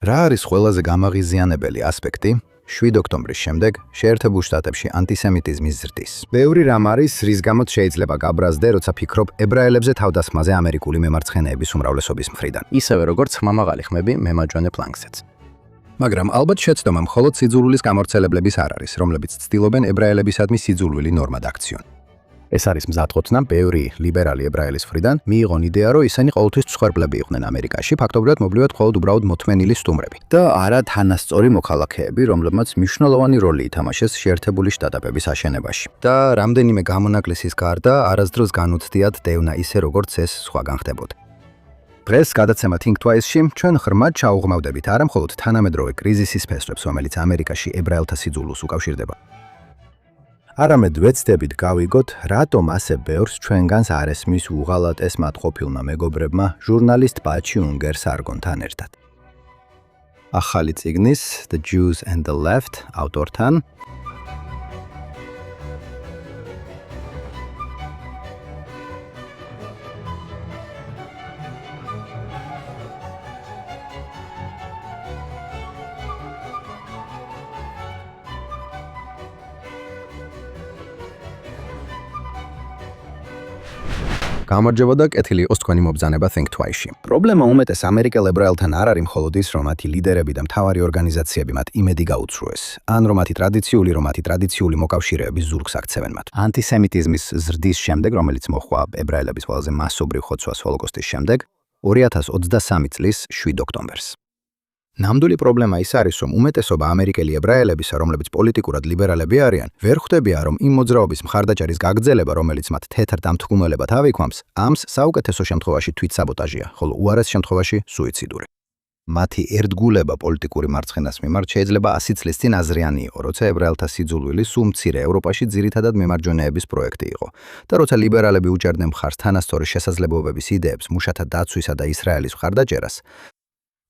რა არის ყველაზე გამაღიზიანებელი ასპექტი 7 ოქტომბრის შემდეგ შეერთებულ შტატებში ანტისემიტიზმის ზრდის? ბევრი რამ არის, რის გამოც შეიძლება გაბრაზდე, როცა ფიქრობ ებრაელებზე თავდასხმაზე ამერიკული მემარცხენეების უმრავლესობის მხრიდან. ისევე როგორც ხმამაღალი ხმები მემაჯვანე პლანკსეც. მაგრამ ალბათ შეცდომა მხოლოდ სიძულვილის გამავრცელებლების არ არის, რომლებიც ცდილობენ ებრაელებისადმი სიძულვილი ნორმად აქციონ. ეს არის მზადყოფნა ბევრი ლიბერალი ებრაელის მხრიდან, მიიღონ იდეა, რომ ისინი ყოველთვის მსხვერპლები იყვნენ ამერიკაში, ფაქტობრივად მოვლივად მხოლოდ უბრალოდ მოთმენილი სტუმრები და არა თანასწორი მოქალაქეები, რომლებმაც მნიშვნელოვანი როლი ითამაშეს შეერთებული შტატების აშენებაში. და რამდენიმე გამონაკლისის გარდა არასდროს განუცდიათ დევნა ისე როგორც ეს სხვაგან ხდებოდა. დღეს გადაცემა Think Twice-ში ჩვენ ღრმად ჩაუღმავდებით არა მხოლოდ თანამედროვე კრიზისის ფესვებს, რომელიც ამერიკაში ებრაელთა სიძულვილს უკავშირდება. არამედ ვეცდებით გავიგოთ, რატომ ასე ბევრს ჩვენგანს არ ესმის უღალატეს მათ ყოფილმა მეგობრებმა ჟურნალისტ ბაჩი უნგერ სარგონთან ერთად. ახალი წიგნის The Jews and the Left ავტორთან გამარჯობა და კეთილი იყოს თქვენი მობრძანება Think Twice-ში. პრობლემა უმეტეს ამერიკელ ებრაელთან არ არის მხოლოდ ის, რომ მათი ლიდერები და მთავარი ორგანიზაციები მათ იმედი გაუცრუეს, ან რომ მათი ტრადიციული მოკავშირეების ზურგს აქცევენ მათ. ანტისემიტიზმის ზრდის შემდეგ, რომელიც მოჰყვა ებრაელების ყველაზე მასობრივ ხოცვას ჰოლოკოსტის შემდეგ, 2023 წლის 7 ოქტომბერს. ნამდვილი პრობლემა ის არის, რომ უმეტესობა ამერიკელი ებრაელებისა, რომლებიც პოლიტიკურად ლიბერალები არიან, ვერ ხვდებიან, რომ იმ მოძრაობის მხარდაჭერის გაგრძელება, რომელიც მათ თეთრ დამთქმულებად ავიქვამს, ამს საუკეთესო შემთხვევაში თვითსაბოტაჟია, ხოლო უარეს შემთხვევაში სუიციდური. მათი ერთგულება პოლიტიკური მარცხენას მიმართ შეიძლება 100 წლის წინ აზრიანი იყო, როცა ებრაელთა სიძულვილი სულ მცირე ევროპაში ძირითადად მემარჯვენეების პროექტი იყო და როცა ლიბერალები უჭერდნენ მხარს თანასწორი შესაძლებლობების იდეებს, მუშათა დაცვისა და ისრაელის მხარდაჭერას,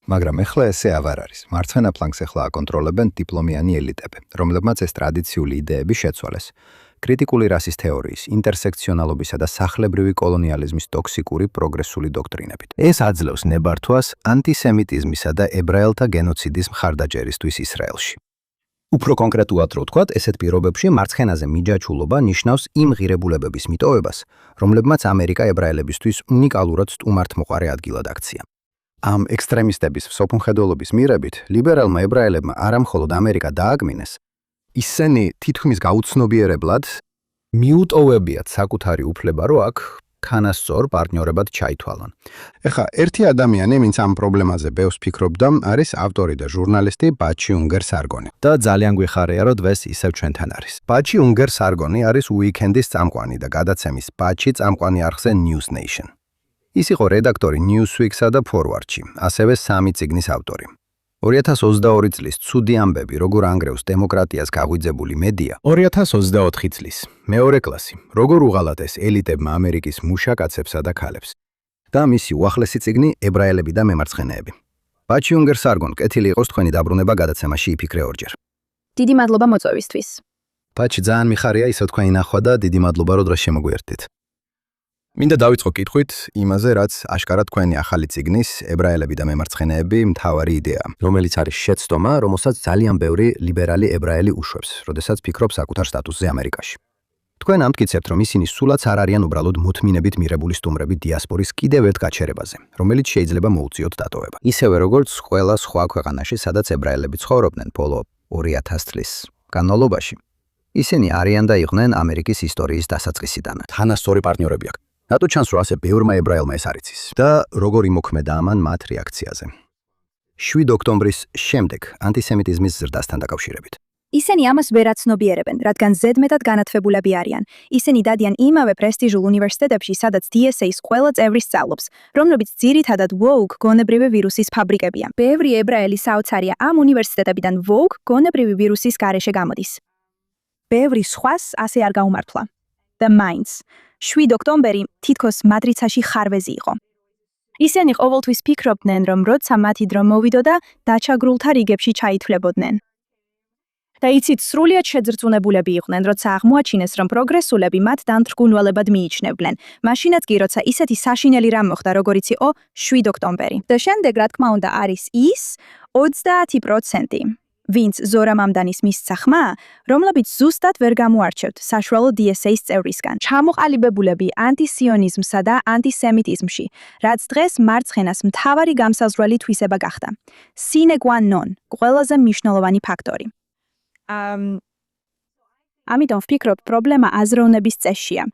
მაგრამ ეხლა ესე აღარ არის. მარცხენა ფლანგს ეხლა აკონტროლებენ დიპლომიანი ელიტები, რომლებმაც ეს ტრადიციული იდეები შეცვალეს. კრიტიკული რასის თეორიის, ინტერსექციონალობისა და სახლებრივი კოლონიალიზმის ტოქსიკური პროგრესული დოქტრინებით. ეს აძლევს ნებართვას ანტისემიტიზმისა და ებრაელთა გენოციდის მხარდაჭერისთვის ისრაელში. უფრო კონკრეტულად რო ვთქვათ, ესეთ პირობებში მარცხენაზე მიჯაჭვულობა ნიშნავს იმ ღირებულებების მიტოვებას, რომლებმაც ამერიკა ებრაელებისთვის უნიკალურად სტუმართმოყარე ადგილად აქცია. ამ ექსტრემისტების სოფუნხედველობის მირებით, ლიბერალმა ებრაელებმა არა მხოლოდ ამერიკა დააგმინეს, ისინი თითქმის გაუცნობიერებლად მიუტოვებიათ საკუთარი უფლება, რომ აქ თანასწორ პარტნიორებად ჩაითვალონ. ეხლა ერთი ადამიანი, ვინც ამ პრობლემაზე ბევრს ფიქრობდა, არის ავტორი და ჟურნალისტი ბაჩი უნგერ სარგონი. და ძალიან გვიხარია, რომ დღეს ისევ ჩვენთან არის. ბაჩი უნგერ სარგონი არის უიკენდის წამყვანი და გადაცემის ბაჩი წამყვანი არხზე News Nation. ის იყო რედაქტორი Newsweek-სა და Forward-ში, ასევე 3 წიგნის ავტორი. 2022 წლის ცუდი ამბები, როგორ ანგრევს დემოკრატიას გაღვიძებული მედია, 2024 წლის მეორე კლასი, როგორ უღალატეს ელიტებმა ამერიკის მუშაკაცებსა და ქალებს და მისი უახლესი წიგნი ებრაელები და მემარცხენეები. ბაჩი უნგერ სარგონ, კეთილი იყოს თქვენი დაბრუნება გადაცემაში იფიქრე ორჯერ. დიდი მადლობა მოწვევისთვის. ბაჩი, ძალიან მიხარია ისევ თქვენი ნახვა და დიდი მადლობა, რომ დღეს შემოგვიერთდით. მინდა დავიწყო კითხვით იმაზე, რაც აშკარად თქვენი ახალი წიგნის ებრაელები და მემარცხენეები მთავარი იდეაა, რომელიც არის შეცდომა, რომელსაც ძალიან ბევრი ლიბერალი ებრაელი უშვებს, როდესაც ფიქრობს საკუთარ სტატუსზე ამერიკაში. თქვენ ამტკიცებთ, რომ ისინი სულაც არ არიან უბრალოდ მოთმინებით მირებული სტუმრები დიასპორის კიდევ ერთ გაჩერებაზე, რომელიც შეიძლება მოუწიოთ დატოვება. ისევე როგორც ყველა სხვა ქვეყანაში, სადაც ებრაელები ცხოვრობდნენ ბოლო 2000 წლის განმავლობაში, ისინი არიან და იყვნენ ამერიკის ისტორიის დასაწყისიდან. თანასწორი პარტნიორები აქ. რატო ჩანს, რომ ასე ბევრმა ებრაელმა ეს არ იცის და როგორ იმოქმედა ამან მათ რეაქციაზე? 7 ოქტომბრის შემდეგ ანტისემიტიზმის ზრდასთან დაკავშირებით. ისინი ამას ვერ აცნობიერებენ, რადგან ზედმეტად განათლებულები არიან. ისინი დადიან იმავე პრესტიჟულ უნივერსიტეტებში, სადაც DSA-ის ყველა წევრი სწავლობს, რომლებიც ძირითადად woke გონებრივი ვირუსის ფაბრიკებია. ბევრი ებრაელი საოცარია ამ უნივერსიტეტებიდან woke გონებრივი ვირუსის გარეშე გამოდის. ბევრი სხვას ასე არ გაუმართლა. The Minds 7 ოქტომბერი თითქოს მატრიცაში ხარვეზი იყო. ისინი ყოველთვის ფიქრობდნენ, რომ როცა მათი დრო მოვიდოდა, დაჩაგრულთა რიგებში ჩაითვლებოდნენ. და იცით, სრულიად შეძრწუნებულები იყვნენ, როცა აღმოაჩინეს, რომ პროგრესულები მათ დამთრგუნველებად მიიჩნევდნენ. მაშინაც კი, როცა ისეთი საშინელი რამ მოხდა, როგორიც იყო 7 ოქტომბერი. და შემდეგ, რა თქმა უნდა, არის ის 30%, ვინც ზორა მამდანის მისცა ხმა, რომლებიც ზუსტად ვერ გამოარჩევთ საშუალო DSA-ის წევრისგან. ჩამოყალიბებულები ანტისიონიზმსა და ანტისემიტიზმში, რაც დღეს მარცხენას მთავარი გამსაზღვრელი თვისება გახდა. Sine qua non, ყველაზე მნიშვნელოვანი ფაქტორი. ამიტომ ვფიქრობ, პრობლემა აზროვნების წესშია.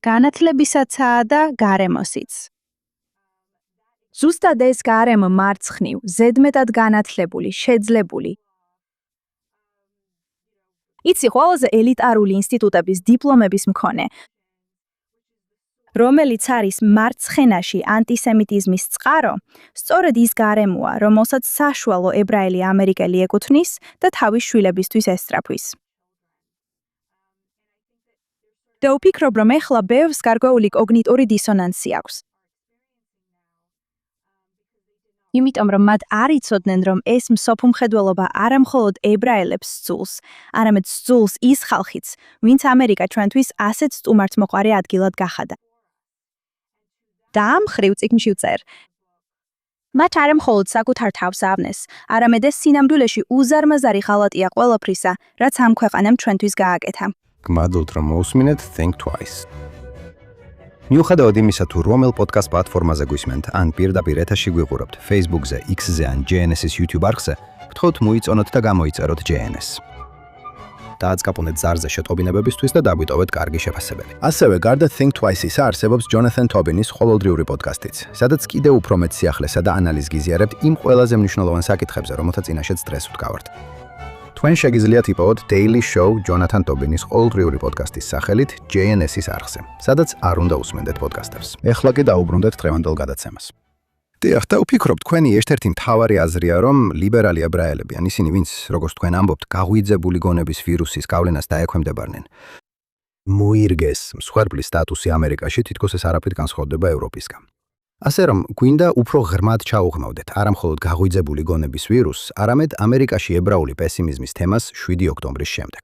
განათლებისაცაა და გარემოსიც. ზუსტად ეს გარემო მარცხნივ, ზედმეტად განათლებული, შეძლებული. იცი, ყველაზე ელიტარული ინსტიტუტების დიპლომების მქონე, რომელიც არის მარცხენაში ანტისემიტიზმის წყარო, სწორედ ის გარემოა, რომელსაც საშუალო ებრაელი ამერიკელი ეკუთვნის და თავის შვილებისთვის ესწრაფვის. და ვფიქრობ, რომ ეხლა ბევრს გარკვეული კოგნიტური დისონანსი აქვს. იმიტომ, რომ მათ არ იცოდნენ, რომ ეს მსოფლმხედველობა არა მხოლოდ ებრაელებს სძულს, არამედ სძულს ის ხალხიც, ვინც ამერიკა ჩვენთვის ასეთ სტუმართმოყვარე ადგილად გახადა. და ამ ხრივ წიგნში ვწერ. მათ არა მხოლოდ საკუთარ თავს ავნეს, არამედ ეს სინამდვილეში უზარმაზარი ღალატია ყველაფრისა, რაც ამ ქვეყანამ ჩვენთვის გააკეთა. გმადლობთ, რომ მოусმინეთ Think Twice. მიუხედავად იმისა, თუ რომელ პოდკასტ პლატფორმაზე გვისმენთ, ან პირდაპირ ეთერში გვიყურებთ Facebook-ზე, X-ზე ან JNS-ის YouTube არხზე, ვთხოვთ მოიწონოთ და გამოიწეროთ JNS. დააწყაპუნეთ ზარზე შეტყობინებებისთვის და დაგვიტოვეთ კარგი შეფასებელი. ასევე, გარდა Think Twice-ისა არსებობს Jonathan Tobin-ის ყოველდღიური პოდკასტიც, სადაც კიდევ უფრო მეტ სიახლესა და ანალიზს გიზიარებთ იმ ყველაზე მნიშვნელოვან საკითხებზე, რომელთა წინაშეც დღეს ვდგავართ. თქვენ შეგიძლიათ იპოვოთ Daily Show Jonathan Tobin-ის ყოველდღიური პოდკასტის სახელით JNS-ის არხზე, სადაც არ უნდა უსმენდეთ პოდკასტებს. ეხლა კი დაუბრუნდეთ დღევანდელ გადაცემას. დიახ, და ვფიქრობ, თქვენი ერთ-ერთი მთავარი აზრია, რომ ლიბერალი ებრაელები, ან ისინი, ვინც, როგორც თქვენ ამბობთ, გაღვიძებული გონების ვირუსის გავლენას დაექვემდებარნენ, მოირგეს მსხვერპლის სტატუსი ამერიკაში, თითქოს ეს არაფრით განსხვავდება ევროპისგან. ასე რომ, გვინდა უფრო ღრმად ჩაუღმავდეთ არა მხოლოდ გაღვიძებული გონების ვირუსს, არამედ ამერიკაში ებრაული პესიმიზმის თემას 7 ოქტომბრის შემდეგ.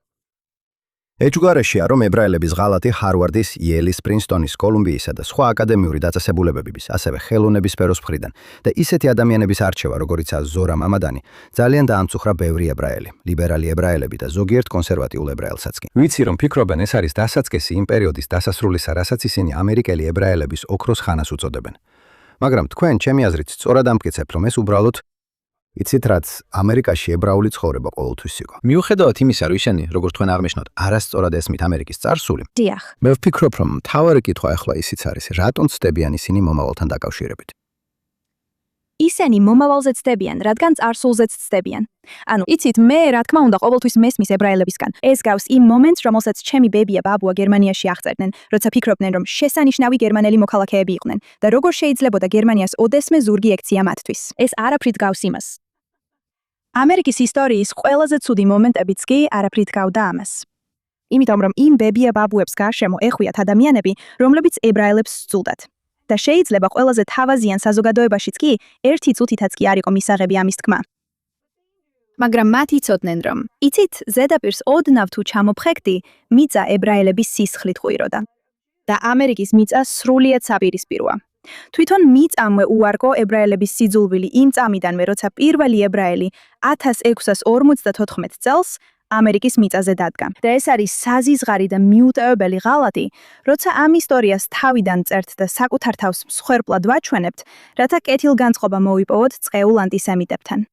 ეჭვგარეშეა, რომ ებრაელების ღალატი ჰარვარდის, იელის, პრინსტონის, კოლუმბიისა და სხვა აკადემიური დაწესებულებების, ასევე ხელოვნების სფეროს მხრიდან და ისეთი ადამიანების არჩევა, როგორიცაა ზორა მამადანი, ძალიან დაამწუხრა ბევრი ებრაელი, ლიბერალი ებრაელები და ზოგიერთ კონსერვატიულ ებრაელსაც კი. ვიცი, რომ ფიქრობენ, ეს არის დასაწყისი იმ პერიოდის დასასრულისა, რასაც ისინი ამერიკელი ებრაელების ოქროს ხანას უწოდებენ. მაგრამ თქვენ, ჩემი აზრით, სწორად ამტკიცებთ, რომ ეს უბრალოდ იცით რაც, ამერიკაში ებრაული ცხოვრება ყოველთვის იყო. მიუხედავად იმისა, რომ ისინი, როგორც თქვენ აღნიშნოთ, არასწორად ესმით ამერიკის წარსული, დიახ. მე ვფიქრობ, რომ მთავარი კითხვა ახლა ისიც არის, რატომ ცდებიან ისინი მომავალთან დაკავშირებით. ისინი მომავალზე ცდებიან, რადგან წარსულზეც ცდებიან. ანუ, იცით, მე, რა თქმა უნდა, ყოველთვის მესმის ებრაელებისგან. ეს გავს იმ მომენტს, რომელსაც ჩემი ბებია ბაბუა გერმანიაში აღწერდნენ, როცა ფიქრობდნენ, რომ შესანიშნავი გერმანელი მოქალაქეები იყვნენ და როგორ შეიძლებოდა გერმანიას ოდესმე ზურგი ექცია მათთვის. ეს არაფრით გავს იმას. ამერიკის ისტორიის ყველაზე ცუდი მომენტებიც კი არაფრით გავდა ამას. იმიტომ, რომ იმ ბებია ბაბუებს გარშემო ეხვიათ ადამიანები, რომლებიც ებრაელებს სძულდათ. და შეიძლება ყველაზე თავაზიან საზოგადოებაშიც კი ერთი წუთითაც კი არ იყო მისაღები ამის თქმა. მაგრამ მათ იცოდნენ, რომ იცით, ზედაპირს ოდნავ თუ ჩამოფხეკდი, მიწა ებრაელების სისხლით ღვიროდა. და ამერიკის მიწა სრულიად საპირისპიროა. თვითონ მიწამვე უარგო ებრაელების სიძულვილი იმ წამიდანვე, როცა პირველი ებრაელი 1654 წელს ამერიკის მიწაზე დადგა. და ეს არის საზიზღარი და მიუტევებელი ღალატი, როცა ამ ისტორიას თავიდან წერთ და საკუთარ თავს მსხვერპლად ვაჩვენებთ, რათა კეთილგანწყობა მოვიპოვოთ წყეულ ანტისემიტებთან.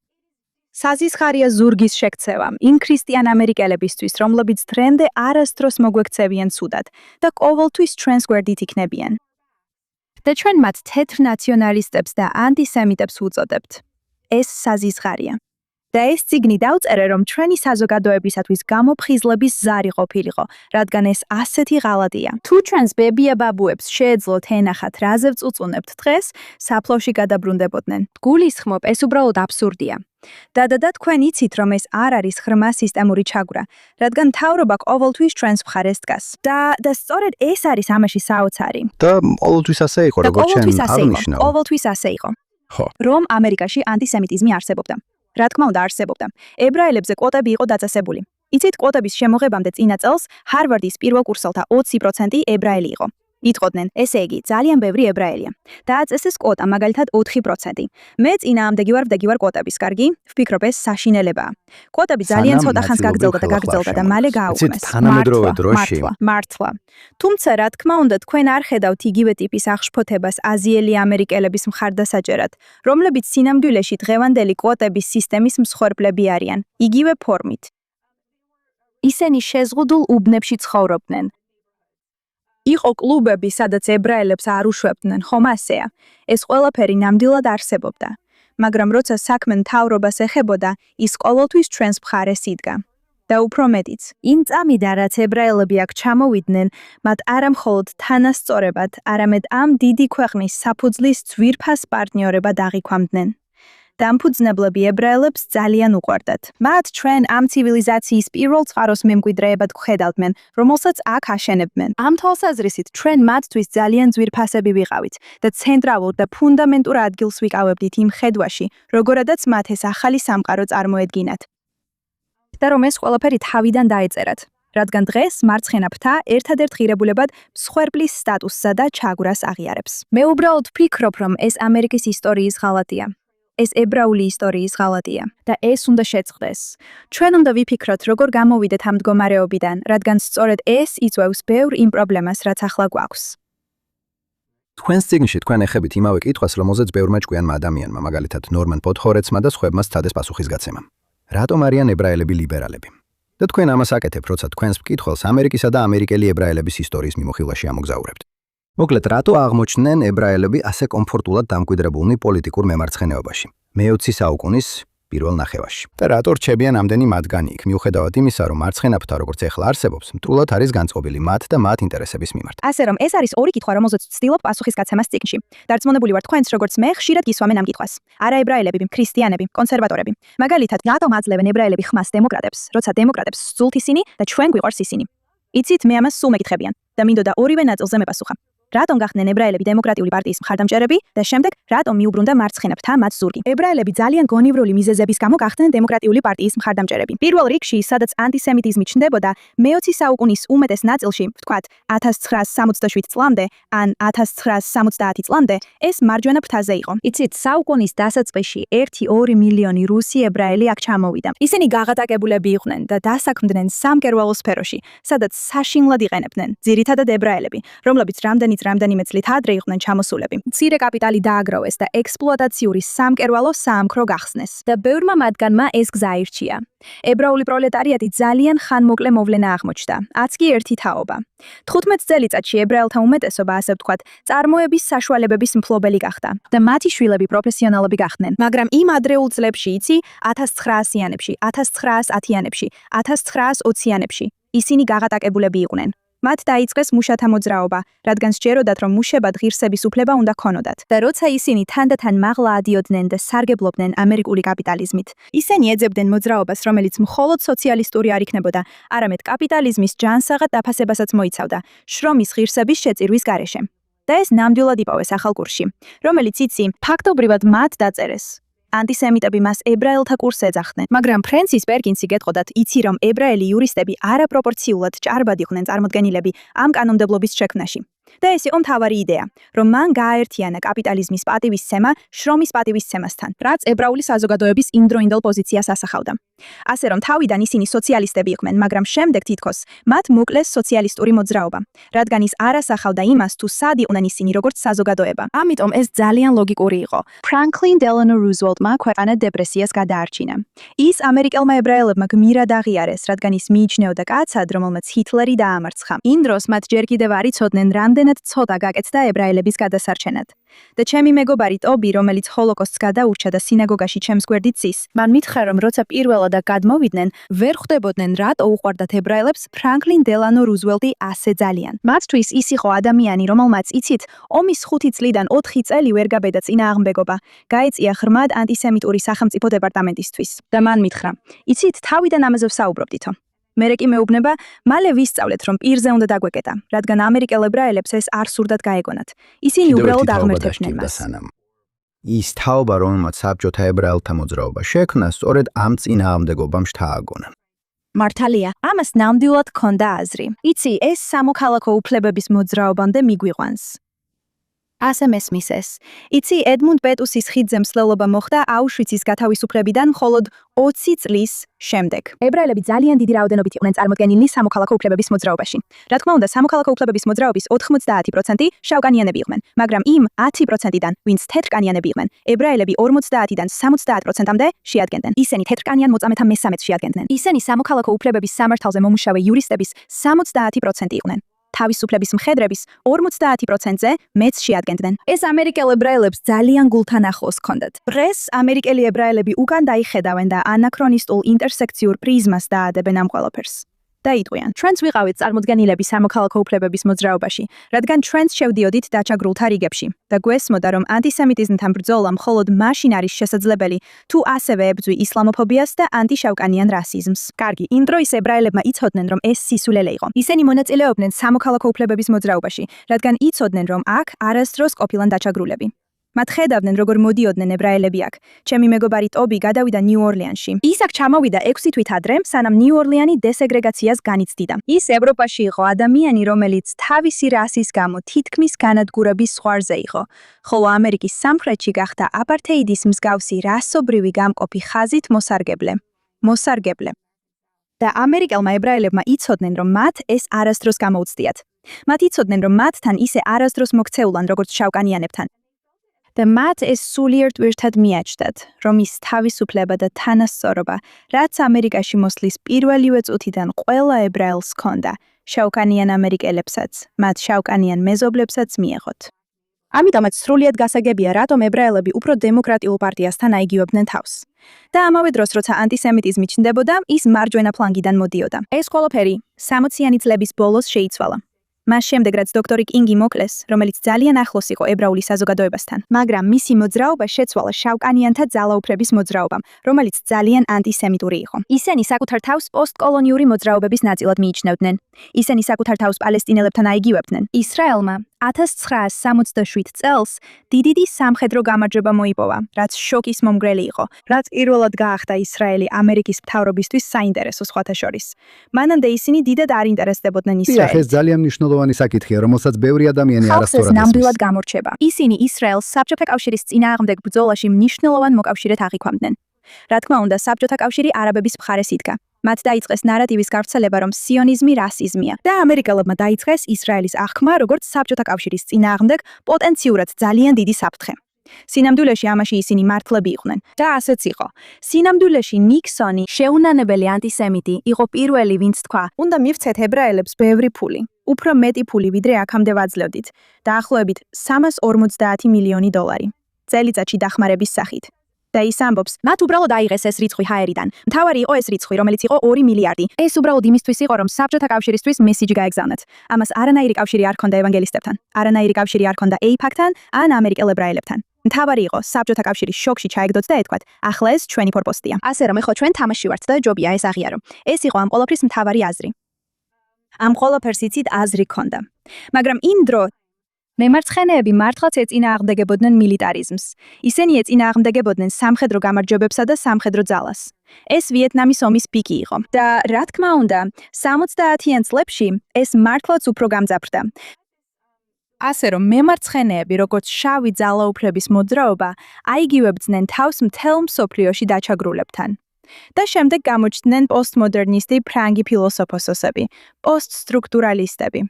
საზიზღარია ზურგის შექცევა იმ ქრისტიან ამერიკელებისთვის, რომლებიც დღემდე არასდროს მოგვექცევიან ცუდად და ყოველთვის ჩვენს გვერდით იქნებიან. და ჩვენ მათ თეთრ ნაციონალისტებს და ანტისემიტებს ვუწოდებთ. ეს საზიზღარია. და ეს წიგნი დავწერე, რომ ჩვენი საზოგადოებისათვის გამოფხიზლების ზარი ყოფილიყო, რადგან ეს ასეთი ღალატია. თუ ჩვენს ბებია ბაბუებს შეეძლოთ ენახათ, რაზე ვწუწუნებთ დღეს, საფლავში გადაბრუნდებოდნენ. გულისხმობ, ეს უბრალოდ აბსურდია. და თქვენ იცით, რომ ეს არ არის ღრმა სისტემური ჩაგვრა, რადგან მთავრობა ყოველთვის ჩვენს მხარეს დგას. და სწორედ ეს არის ამაში საოცარი. და ყოველთვის ასე იყო, როგორც ჩვენ აღნიშნავ. ყოველთვის ასე იყო. ხო. რომ ამერიკაში ანტისემიტიზმი არსებობდა. რა თქმა უნდა არსებობდა. ებრაელებზე კვოტები იყო დაწესებული. იცით, კვოტების შემოღებამდე წინა წელს ჰარვარდის პირველ კურსელთა 20% ებრაელი იყო. იტყოდნენ, ესე იგი, ძალიან ბევრი ებრაელია. დააწესეს კვოტა, მაგალითად 4%. მე წინააღმდეგი ვარ კვოტების, კარგი? ვფიქრობ, ეს საშინელებაა. კვოტები ძალიან ცოტა ხანს გაგრძელდა და მალე გააუქმეს. თანამედროვე დროში მართლა. თუმცა, რა თქმა უნდა, თქვენ არ ხედავთ იგივე ტიპის აღშფოთებას აზიელი ამერიკელების მხარდასაჭერად, რომლებიც სინამდვილეში დღევანდელი კვოტების სისტემის მსხვერპლები არიან, იგივე ფორმით. ისინი შეზღუდულ უბნებში ცხოვრობდნენ. იყო კლუბები, სადაც ებრაელებს არ უშვებდნენ, ხომ ასეა? ეს ყველაფერი ნამდვილად არსებობდა. მაგრამ როცა საქმე მთავრობას ეხებოდა, ის ყოველთვის ჩვენს მხარეს იდგა. და უფრო მეტიც, იმ წამიდან, რაც ებრაელები აქ ჩამოვიდნენ, მათ არა მხოლოდ თანასწორებად, არამედ ამ დიდი ქვეყნის საფუძვლის ძვირფას პარტნიორებად აღიქვამდნენ. დამფუძნებლები ებრაელებს ძალიან უყვარდათ. მათ ჩვენ ამ ცივილიზაციის პირველ წყაროს მემკვიდრეებად გვხედავდნენ, რომელსაც აქ აშენებდნენ. ამ თვალსაზრისით ჩვენ მათთვის ძალიან ძვირფასები ვიყავით და ცენტრალურ და ფუნდამენტურ ადგილს ვიკავებდით იმ ხედვაში, როგორადაც მათ ეს ახალი სამყარო წარმოედგინათ. და რომ ეს ყველაფერი თავიდან დაეწერათ. რადგან დღეს მარცხენა ფრთა ერთადერთ ღირებულებად მსხვერპლის სტატუსსა და ჩაგვრას აღიარებს. მე უბრალოდ ვფიქრობ, რომ ეს ამერიკის ისტორიის ღალატია. ეს ებრაული ისტორიის ღალატია და ეს უნდა შეწყდეს. ჩვენ უნდა ვიფიქროთ, როგორ გამოვიდეთ ამ მდგომარეობიდან, რადგან სწორედ ეს იწვევს ბევრ იმ პრობლემას, რაც ახლა გვაქვს. თქვენს წიგნში თქვენ ეხებით იმავე კითხვას, რომელზეც ბევრმა ჭკვიანმა ადამიანმა, მაგალითად ნორმან პოთჰორეცმა და სხვებმა სცადეს პასუხისგაცემა. რატომ არიან ებრაელები ლიბერალები? და თქვენ ამას აკეთებ, როცა თქვენს მკითხველს ამერიკისა და ამერიკელი ებრაელების ისტორიის მიმოხილვაში ამოგზაურებთ. მოკლედ, რატო აღმოჩნდნენ ებრაელები ასე კომფორტულად დამკვიდრებულნი პოლიტიკურ მემარცხენეობაში მე-20 საუკუნის პირველ ნახევარში? და რატო რჩებიან ამდენი მათგანი იქ, მიუხედავად იმისა, რომ მარცხენა ფრთა როგორც ეხლა არსებობს, მტრულად არის განწყობილი მათ და მათ ინტერესების მიმართ? ასე რომ, ეს არის ორი კითხვა, რომელზეც ვცდილობ პასუხისგაცემას წიგნში. დარწმუნებული ვარ, თქვენც როგორც მე, ხშირად გისვამენ ამ კითხვას. არა ებრაელები, ქრისტიანები, კონსერვატორები. მაგალითად, რატომ აძლევენ ებრაელები ხმას დემოკრატებს, როცა დემოკრატებს სძულთ ისინი და ჩვენ გვიყვარს ისინი? იცით, მე ამას სულ მეკითხებიან და მინდოდა ორივე ნაწილზე მეპასუხა. რატომ გახდნენ ებრაელები დემოკრატიული პარტიის მხარდამჭერები და შემდეგ რატომ მიუბრუნდა მარცხენა ფრთა მათ ზურგი? ებრაელები ძალიან გონივრული მიზეზების გამო გახდნენ დემოკრატიული პარტიის მხარდამჭერები. პირველ რიგში, სადაც ანტისემიტიზმი ჩნდებოდა, მე-20 საუკუნის უმეტეს ნაწილში, ვთქვათ, 1967 წლამდე ან 1970 წლამდე, ეს მარჯვენა ფრთაზე იყო. იცით, საუკუნის დასაწყისში 1-2 მილიონი რუსი ებრაელი აქ ჩამოვიდა. ისინი გაღატაკებულები იყვნენ და დასაქმდნენ სამკერვალო სფეროში, სადაც საშინლად იყენებდნენ, ძირითადად ებრაელები, რომლებიც რამდენიმე წლით ადრე იყვნენ ჩამოსულები. მცირე კაპიტალი დააგროვეს და ექსპლუატაციური სამკერვალო საამქრო გახსნეს და ბევრმა მათგანმა ეს გზა აირჩია. ებრაული პროლეტარიატი ძალიან ხანმოკლე მოვლენა აღმოჩნდა, აც კი ერთი თაობა. 15 წელიწადში ებრაელთა უმეტესობა, ასე ვთქვათ, წარმოების საშუალებების მფლობელი გახდა და მათი შვილები პროფესიონალები გახდნენ. მაგრამ იმ ადრეულ წლებში, იცი, 1900-იანებში, 1910-იანებში, 1920-იანებში, ისინი გაღატაკებულები იყვნენ. მათ დაიწყეს მუშათა მოძრაობა, რადგან სჯეროდათ, რომ მუშებად ღირსების უფლება უნდა ქონოდათ. და როცა ისინი თანდათან მაღლა ადიოდნენ და სარგებლობდნენ ამერიკული კაპიტალიზმით, ისინი ეძებდნენ მოძრაობას, რომელიც მხოლოდ სოციალისტური არ იქნებოდა, არამედ კაპიტალიზმის ჯანსაღად დაფასებასაც მოიცავდა, შრომის ღირსების შეწირვის გარეშე. და ეს ნამდვილად იპოვეს ახალ კურსში, რომელიც იცი, ფაქტობრივად მათ დაწერეს. ანტისემიტები მას ებრაელთა კურსს ეძახდნენ, მაგრამ ფრენსის პერკინსი გეტყოდათ, იცი რომ ებრაელი იურისტები არაპროპორციულად ჭარბად იყვნენ წარმოდგენილები ამ კანონმდებლობის შექმნაში. და ეს იყო მთავარი იდეა, რომ მან გააერთიანა კაპიტალიზმის პატივისცემა შრომის პატივისცემასთან, რაც ებრაული საზოგადოების იმდროინდელ პოზიციას ასახავდა. ასე რომ თავიდან ისინი სოციალისტები იყვნენ, მაგრამ შემდეგ თითქოს მათ მოკლეს სოციალისტური მოძრაობა, რადგან ის არ ასახავდა იმას, თუ სად იყვნენ ისინი როგორც საზოგადოება. ამიტომ ეს ძალიან ლოგიკური იყო. ფრანკლინ დელანო რუზველტმა ქვეყანა დეპრესიას გადაარჩინა. ის ამერიკელმა ებრაელებმა გმირად აღიარეს, რადგან ის მიიჩნეოდა კაცად, რომელმაც ჰიტლერი დაამარცხა. იმ დროს მათ ჯერ კიდევ არ იცოდნენ, რამდენად ცოტა გაკეთდა ებრაელების გადასარჩენად. და ჩემი მეგობარი ტობი, რომელიც ჰოლოკოსტს გადაურჩა და სინაგოგაში ჩემს გვერდით ზის, მან მითხრა, რომ როცა პირველად გადმოვიდნენ, ვერ ხვდებოდნენ, რატო უყვარდათ ებრაელებს ფრანკლინ დელანო რუზველტი ასე ძალიან. მათთვის ის იყო ადამიანი, რომელმაც იცით, ომის 5 წლიდან 4 წელი ვერ გაბედა წინააღმდეგობა, გაეწია ღრმად ანტისემიტური სახელმწიფო დეპარტამენტისთვის. და მან მითხრა, იცით, თავიდან ამაზე ვსაუბრობდითო. მერე კი მეუბნება, მალე ვისწავლეთ, რომ პირზე უნდა დაგვეკეტა, რადგან ამერიკელ ებრაელებს ეს არ სურდათ გაეგონათ. ისინი უბრალოდ აღმერთებდნენ მას. ის თაობა, რომელმაც საბჭოთა ებრაელთა მოძრაობა შექმნა, სწორედ ამ წინააღმდეგობამ შთააგონა. მართალია, ამას ნამდვილად ჰქონდა აზრი. იცი, ეს სამოქალაქო უფლებების მოძრაობამდე მიგვიყვანს. ასე მესმის ეს. იცი, ედმუნდ პეტუსის ხიდზე მსვლელობა მოხდა აუშვიცის გათავისუფლებიდან მხოლოდ 20 წლის შემდეგ. ებრაელები ძალიან დიდი რაოდენობით იყვნენ წარმოდგენილნი სამოქალაქო უფლებების მოძრაობაში. რა თქმა უნდა, სამოქალაქო უფლებების მოძრაობის 90% შავკანიანები იყვნენ, მაგრამ იმ 10%-დან, ვინც თეთრკანიანები იყვნენ, ებრაელები 50-დან 70%-მდე შეადგენდნენ. ისინი თეთრკანიან მოწამეთა მესამედს შეადგენდნენ. ისინი სამოქალაქო უფლებების სამართალზე მომუშავე იურისტების 70% იყვნენ. თავისუფლების მხედრების 50%-ზე მეც შეადგენდნენ. ეს ამერიკელ ებრაელებს ძალიან გულთან ახლოს ჰქონდათ. დღეს ამერიკელი ებრაელები უკან დაიხედავენ და ანაქრონისტულ ინტერსექციურ პრიზმას დაადებენ ამ ყველაფერს. დაიტყვიან. ჩვენც ვიყავით წარმოდგენილები სამოქალაქო უფლებების მოძრაობაში, რადგან ჩვენც შევდიოდით დაჩაგრულთა რიგებში და გვესმოდა, რომ ანტისემიტიზმთან ბრძოლა მხოლოდ მაშინ არის შესაძლებელი, თუ ასევე ებრძვი ისლამოფობიას და ანტიშავკანიან რასიზმს. კარგი, იმ დროის ებრაელებმა იცოდნენ, რომ ეს სისულელე იყო. ისინი მონაწილეობდნენ სამოქალაქო უფლებების მოძრაობაში, რადგან იცოდნენ, რომ აქ არასდროს ყოფილან დაჩაგრულები. მათ ხედავდნენ, როგორ მოდიოდნენ ებრაელები აქ. ჩემი მეგობარი ტობი გადავიდა ნიუ-ორლიანში. ის აქ ჩამოვიდა 6 თვით ადრე, სანამ ნიუ-ორლიანი დესეგრეგაციას განიცდიდა. ის ევროპაში იყო ადამიანი, რომელიც თავისი რასის გამო თითქმის განადგურების ზღვარზე იყო, ხოლო ამერიკის სამხრეთში გახდა აპართეიდის მსგავსი რასობრივი გამყოფი ხაზით მოსარგებლე. და ამერიკელმა ებრაელებმა იცოდნენ, რომ მათ ეს არასდროს გამოუცდიათ. მათ იცოდნენ, რომ მათთან ისე არასდროს მოქცეულან, როგორც შავკანიანებთან. და მათ ეს სულიერ ტვირთად მიაჩნდათ, რომ ის თავისუფლება და თანასწორობა, რაც ამერიკაში მოსვლის პირველივე წუთიდან ყველა ებრაელს ჰქონდა, შავკანიან ამერიკელებსაც, მათ შავკანიან მეზობლებსაც მიეღოთ. ამიტომაც სრულიად გასაგებია, რატომ ებრაელები უფრო დემოკრატიულ პარტიასთან აიგივებდნენ თავს. და ამავე დროს, როცა ანტისემიტიზმი ჩნდებოდა, ის მარჯვენა ფლანგიდან მოდიოდა. ეს ყველაფერი 60-იანი წლების ბოლოს შეიცვალა. მას შემდეგ, რაც დოქტორი კინგი მოკლეს, რომელიც ძალიან ახლოს იყო ებრაული საზოგადოებასთან, მაგრამ მისი მოძრაობა შეცვალა შავკანიანთა ძალაუფლების მოძრაობამ, რომელიც ძალიან ანტისემიტური იყო. ისინი საკუთარ თავს პოსტკოლონიური მოძრაობების ნაწილად მიიჩნევდნენ. ისინი საკუთარ თავს პალესტინელებთან აიგივებდნენ. ისრაელმა 1967 წელს დიდი სამხედრო გამარჯვება მოიპოვა, რაც შოკის მომგვრელი იყო, რაც პირველად გაახდა ისრაელი ამერიკის მთავრობისთვის საინტერესო სხვათა შორის. მანამდე ისინი დიდად არ ინტერესდებოდნენ ისრაელს. ეს ძალიან მნიშვნელოვანი საკითხია, რომელსაც ბევრი ადამიანი არასწორად ესმის. ნამდვილად გამორჩება. ისინი ისრაელს საბჭოთა კავშირის წინააღმდეგ ბრძოლაში მნიშვნელოვან მოკავშირედ აღიქვამდნენ. რა თქმა უნდა, საბჭოთა კავშირი არაბების მხარეს იდგა. მათ დაიწყეს ნარატივის გავრცელება, რომ სიონიზმი რასიზმია და ამერიკელებმა დაიწყეს ისრაელის აღქმა, როგორც საბჭოთა კავშირის წინააღმდეგ პოტენციურად ძალიან დიდი საფრთხე. სინამდვილეში ამაში ისინი მართლები იყვნენ და ასეც იყო. სინამდვილეში ნიქსონი, შეუნანებელი ანტისემიტი, იყო პირველი, ვინც თქვა, უნდა მივცეთ ებრაელებს ბევრი ფული, უფრო მეტი ფული, ვიდრე აქამდე ვაძლევდით, დაახლოებით $350 მილიონი, წელიწადში დახმარების სახით. და ის ამბობს, მათ უბრალოდ აიღეს ეს რიცხვი ჰაერიდან. მთავარი იყო ეს რიცხვი, რომელიც იყო 2 მილიარდი. ეს უბრალოდ იმისთვის იყო, რომ საბჭოთა კავშირისთვის მესიჯი გაეგზავნათ. ამას არანაირი კავშირი არ ჰქონდა ევანგელისტებთან, არანაირი კავშირი არ ჰქონდა ეიფაკთან ან ამერიკელ ებრაელებთან. მთავარი იყო, საბჭოთა კავშირი შოკში ჩაეგდოთ და ეთქვათ, ახლა ეს ჩვენი ფორპოსტია. ასე რომ, ეხლა ჩვენ თამაში ვართ და ჯობია ეს აღიარო. ეს იყო ამ ყველაფრის მთავარი აზრი. ამ ყველაფერს იცით აზრი ჰქონდა. მაგრამ იმ დრო მემარცხენეები მართლაც ეწინააღმდეგებოდნენ მილიტარიზმს. ისინი ეწინააღმდეგებოდნენ სამხედრო გამარჯვებებსა და სამხედრო ძალას. ეს ვიეტნამის ომის პიკი იყო. და რა თქმა უნდა, 70-იან წლებში ეს მართლაც უფრო გამძაფრდა. ასე რომ მემარცხენეები, როგორც შავი ძალაუფლების მოძრაობა, აიგივებდნენ თავს მთელ მსოფლიოში დაჩაგრულებთან. და შემდეგ გამოჩნდნენ პოსტმოდერნისტი ფრანგი ფილოსოფოსები, პოსტსტრუქტურალისტები,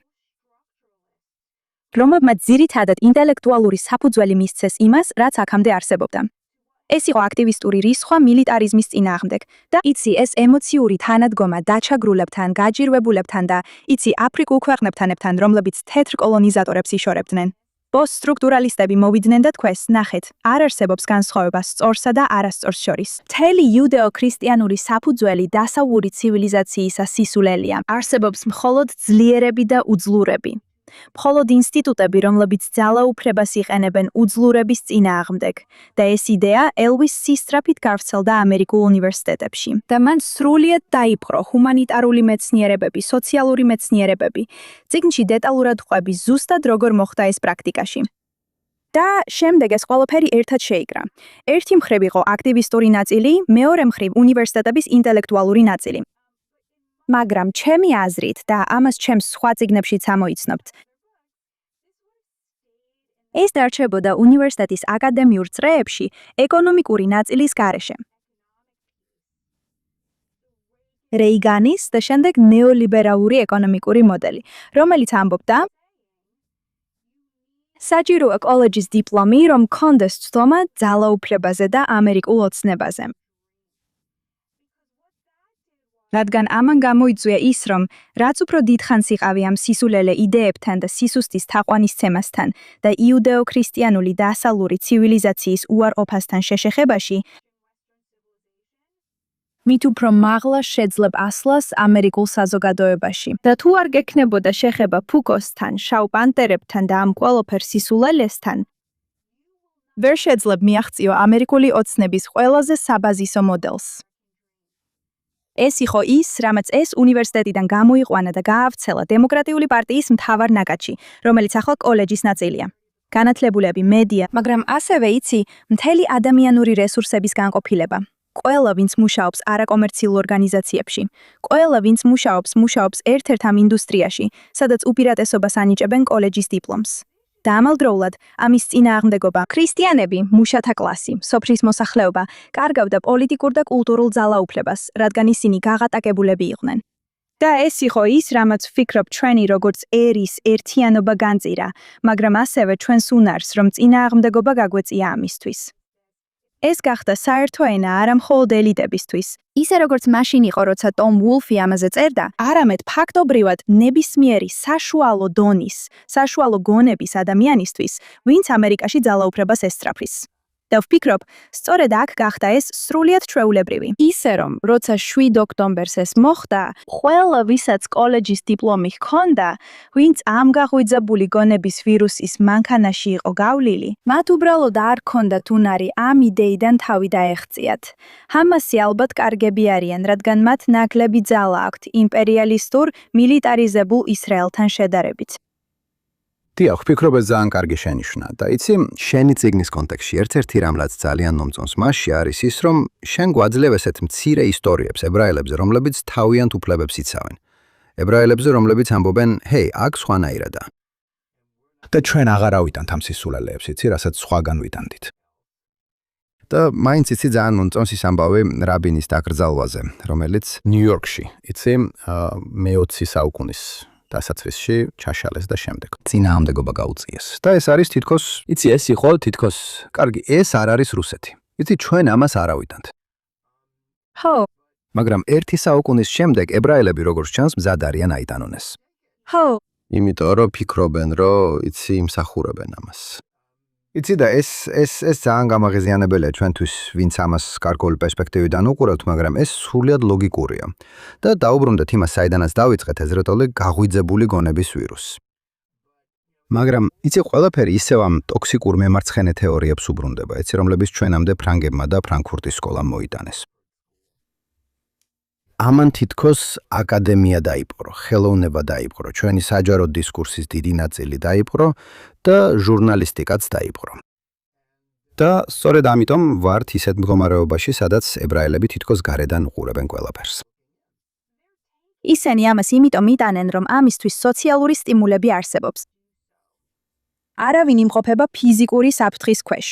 რომლებმაც ძირითადად ინტელექტუალური საფუძველი მისცეს იმას, რაც აქამდე არსებობდა. ეს იყო აქტივისტური რისხვა მილიტარიზმის წინააღმდეგ და იცი ეს ემოციური თანადგომა დაჩაგრულებთან, გაჯირვებულებთან და იცი აფრიკულ ქვეყნებთან, რომლებიც თეთრ კოლონიზატორებს იშორებდნენ. პოსტსტრუქტურალისტები მოვიდნენ და თქვეს, ნახეთ, არ არსებობს განსხვავება სწორსა და არასწორს შორის. მთელი იუდეო-ქრისტიანული საფუძველი დასავლური ცივილიზაციისა სისულელია. არსებობს მხოლოდ ძლიერები და უძლურები. მხოლოდ ინსტიტუტები, რომლებიც ძალაუფლებას იყენებენ უძლურების წინააღმდეგ. და ეს იდეა ელვის სისწრაფით გავრცელდა ამერიკულ უნივერსიტეტებში. და მან სრულიად დაიპყრო ჰუმანიტარული მეცნიერებები, სოციალური მეცნიერებები. წიგნში დეტალურად ყვები ზუსტად როგორ მოხდა ეს პრაქტიკაში. და შემდეგ ეს ყველაფერი ერთად შეიკრა. ერთი მხრივ იყო აქტივისტური ნაწილი, მეორე მხრივ უნივერსიტეტების ინტელექტუალური ნაწილი. მაგრამ ჩემი აზრით და ამას ჩემს სხვა წიგნებშიც ამოიცნობთ, ეს დარჩებოდა უნივერსიტეტის აკადემიურ წრეებში ეკონომიკური ნაწილის გარეშე. რეიგანის და შემდეგ ნეოლიბერალური ეკონომიკური მოდელი, რომელიც ამბობდა, საჭიროა კოლეჯის დიპლომი, რომ გქონდეს ცდომა ძალაუფლებაზე და ამერიკულ ოცნებაზე. რადგან ამან გამოიწვია ის, რომ რაც უფრო დიდხანს იყავი ამ სისულელე იდეებთან და სისუსტის თაყვანისცემასთან და იუდეო-ქრისტიანული დასავლური ცივილიზაციის უარყოფასთან შეშეხებაში, მით უფრო მაღლა შეძლებ ასლას ამერიკულ საზოგადოებაში. და თუ არ გექნებოდა შეხება ფუკოსთან, შავ პანტერებთან და ამ ყველაფერ სისულელესთან, ვერ შეძლებ მიაღწიო ამერიკული ოცნების ყველაზე საბაზისო მოდელს. ეს იყო ის, რამაც ეს უნივერსიტეტიდან გამოიყვანა და გაავრცელა დემოკრატიული პარტიის მთავარ ნაკადში, რომელიც ახლა კოლეჯის ნაწილია. განათლებულები, მედია, მაგრამ ასევე იცი მთელი ადამიანური რესურსების განყოფილება. ყველა, ვინც მუშაობს არაკომერციულ ორგანიზაციებში, ყველა, ვინც მუშაობს ერთ-ერთ ამ ინდუსტრიაში, სადაც უპირატესობას ანიჭებენ კოლეჯის დიპლომს. და ამავდროულად, ამის წინააღმდეგობა, ქრისტიანები, მუშათა კლასი, სოფლის მოსახლეობა, კარგავდა პოლიტიკურ და კულტურულ ძალაუფლებას, რადგან ისინი გაღატაკებულები იყვნენ. და ეს იყო ის, რამაც ვფიქრობ ჩვენი როგორც ერის ერთიანობა განწირა, მაგრამ ასევე ჩვენს უნარს, რომ წინააღმდეგობა გაგვეწია ამისთვის. ეს გახდა საერთო ენა არა მხოლოდ ელიტებისთვის. ისე როგორც მაშინ იყო, როცა ტომ ვულფი ამაზე წერდა, არამედ ფაქტობრივად ნებისმიერი საშუალო დონის, საშუალო გონების ადამიანისთვის, ვინც ამერიკაში ძალაუფლებას ესწრაფვის. და ვფიქრობ, სწორედ აქ გახდა ეს სრულიად ჩვეულებრივი. ისე რომ, როცა 7 ოქტომბერს ეს მოხდა, ყველა ვისაც კოლეჯის დიპლომი ჰქონდა, ვინც ამ გაღვიძებული გონების ვირუსის მანქანაში იყო გავლილი, მათ უბრალოდ არ ჰქონდათ უნარი ამ იდეიდან თავი დაეღწიათ. ჰამასი ალბათ კარგები არიან, რადგან მათ ნაკლები ძალა აქვთ იმპერიალისტურ, მილიტარიზებულ ისრაელთან შედარებით. დიახ, ვფიქრობ ეს ძალიან კარგი შენიშვნა და იცი, შენი წიგნის კონტექსტში ერთ-ერთი რამ, რაც ძალიან მომწონს მასში არის ის, რომ შენ გვაძლევ ესეთ მცირე ისტორიებს ებრაელებზე, რომლებიც თავიანთ უფლებებს იცავენ. ებრაელებზე, რომლებიც ამბობენ, ჰეი, აქ სხვანაირადაა. და ჩვენ აღარ ავიტანთ ამ სისულელეებს, იცი, რასაც სხვაგან ვიტანდით. და მაინც იცი ძალიან მომწონს ის ამბავი რაბინის დაკრძალვაზე, რომელიც ნიუ-იორკში, იცი, მე-20 საუკუნის დასაწყისში ჩაშალეს და შემდეგ წინააღმდეგობა გაუწიეს. და ეს არის თითქოს, იცი, ეს იყო თითქოს, კარგი, ეს არ არის რუსეთი. იცი, ჩვენ ამას არ ავიტანთ. ხო, მაგრამ 1 საუკუნის შემდეგ ებრაელები როგორც ჩანს მზად არიან აიტანონ ეს. ხო, იმიტომ რომ ფიქრობენ, რომ იცი, იმსახურებენ ამას. იცი და ეს ძალიან გამაღიზიანებელია ჩვენთვის, ვინც ამას გარკვეული პერსპექტივიდან უყურავთ, მაგრამ ეს სრულიად ლოგიკურია. და დაუბრუნდეთ იმას, საიდანაც დავიწყეთ ეზრეტოლი გაღვიძებული გონების ვირუსი. მაგრამ იცი, ყველაფერი ისევ ამ ტოქსიკურ მემარცხენე თეორიებს უბრუნდება, იცი, რომლებიც ჩვენამდე ფრანგებმა და ფრანკფურტის სკოლამ მოიტანეს. ამან თითქოს აკადემია დაიპყრო, ხელოვნება დაიპყრო, ჩვენი საჯარო დისკურსის დიდი ნაწილი დაიპყრო და ჟურნალისტიკაც დაიპყრო. და სწორედ ამიტომ ვართ ისეთ მდგომარეობაში, სადაც ებრაელები თითქოს გარედან უყურებენ ყველაფერს. ისინი ამას იმიტომ იტანენ, რომ ამისთვის სოციალური სტიმულები არსებობს. არავინ იმყოფება ფიზიკური საფრთხის ქვეშ.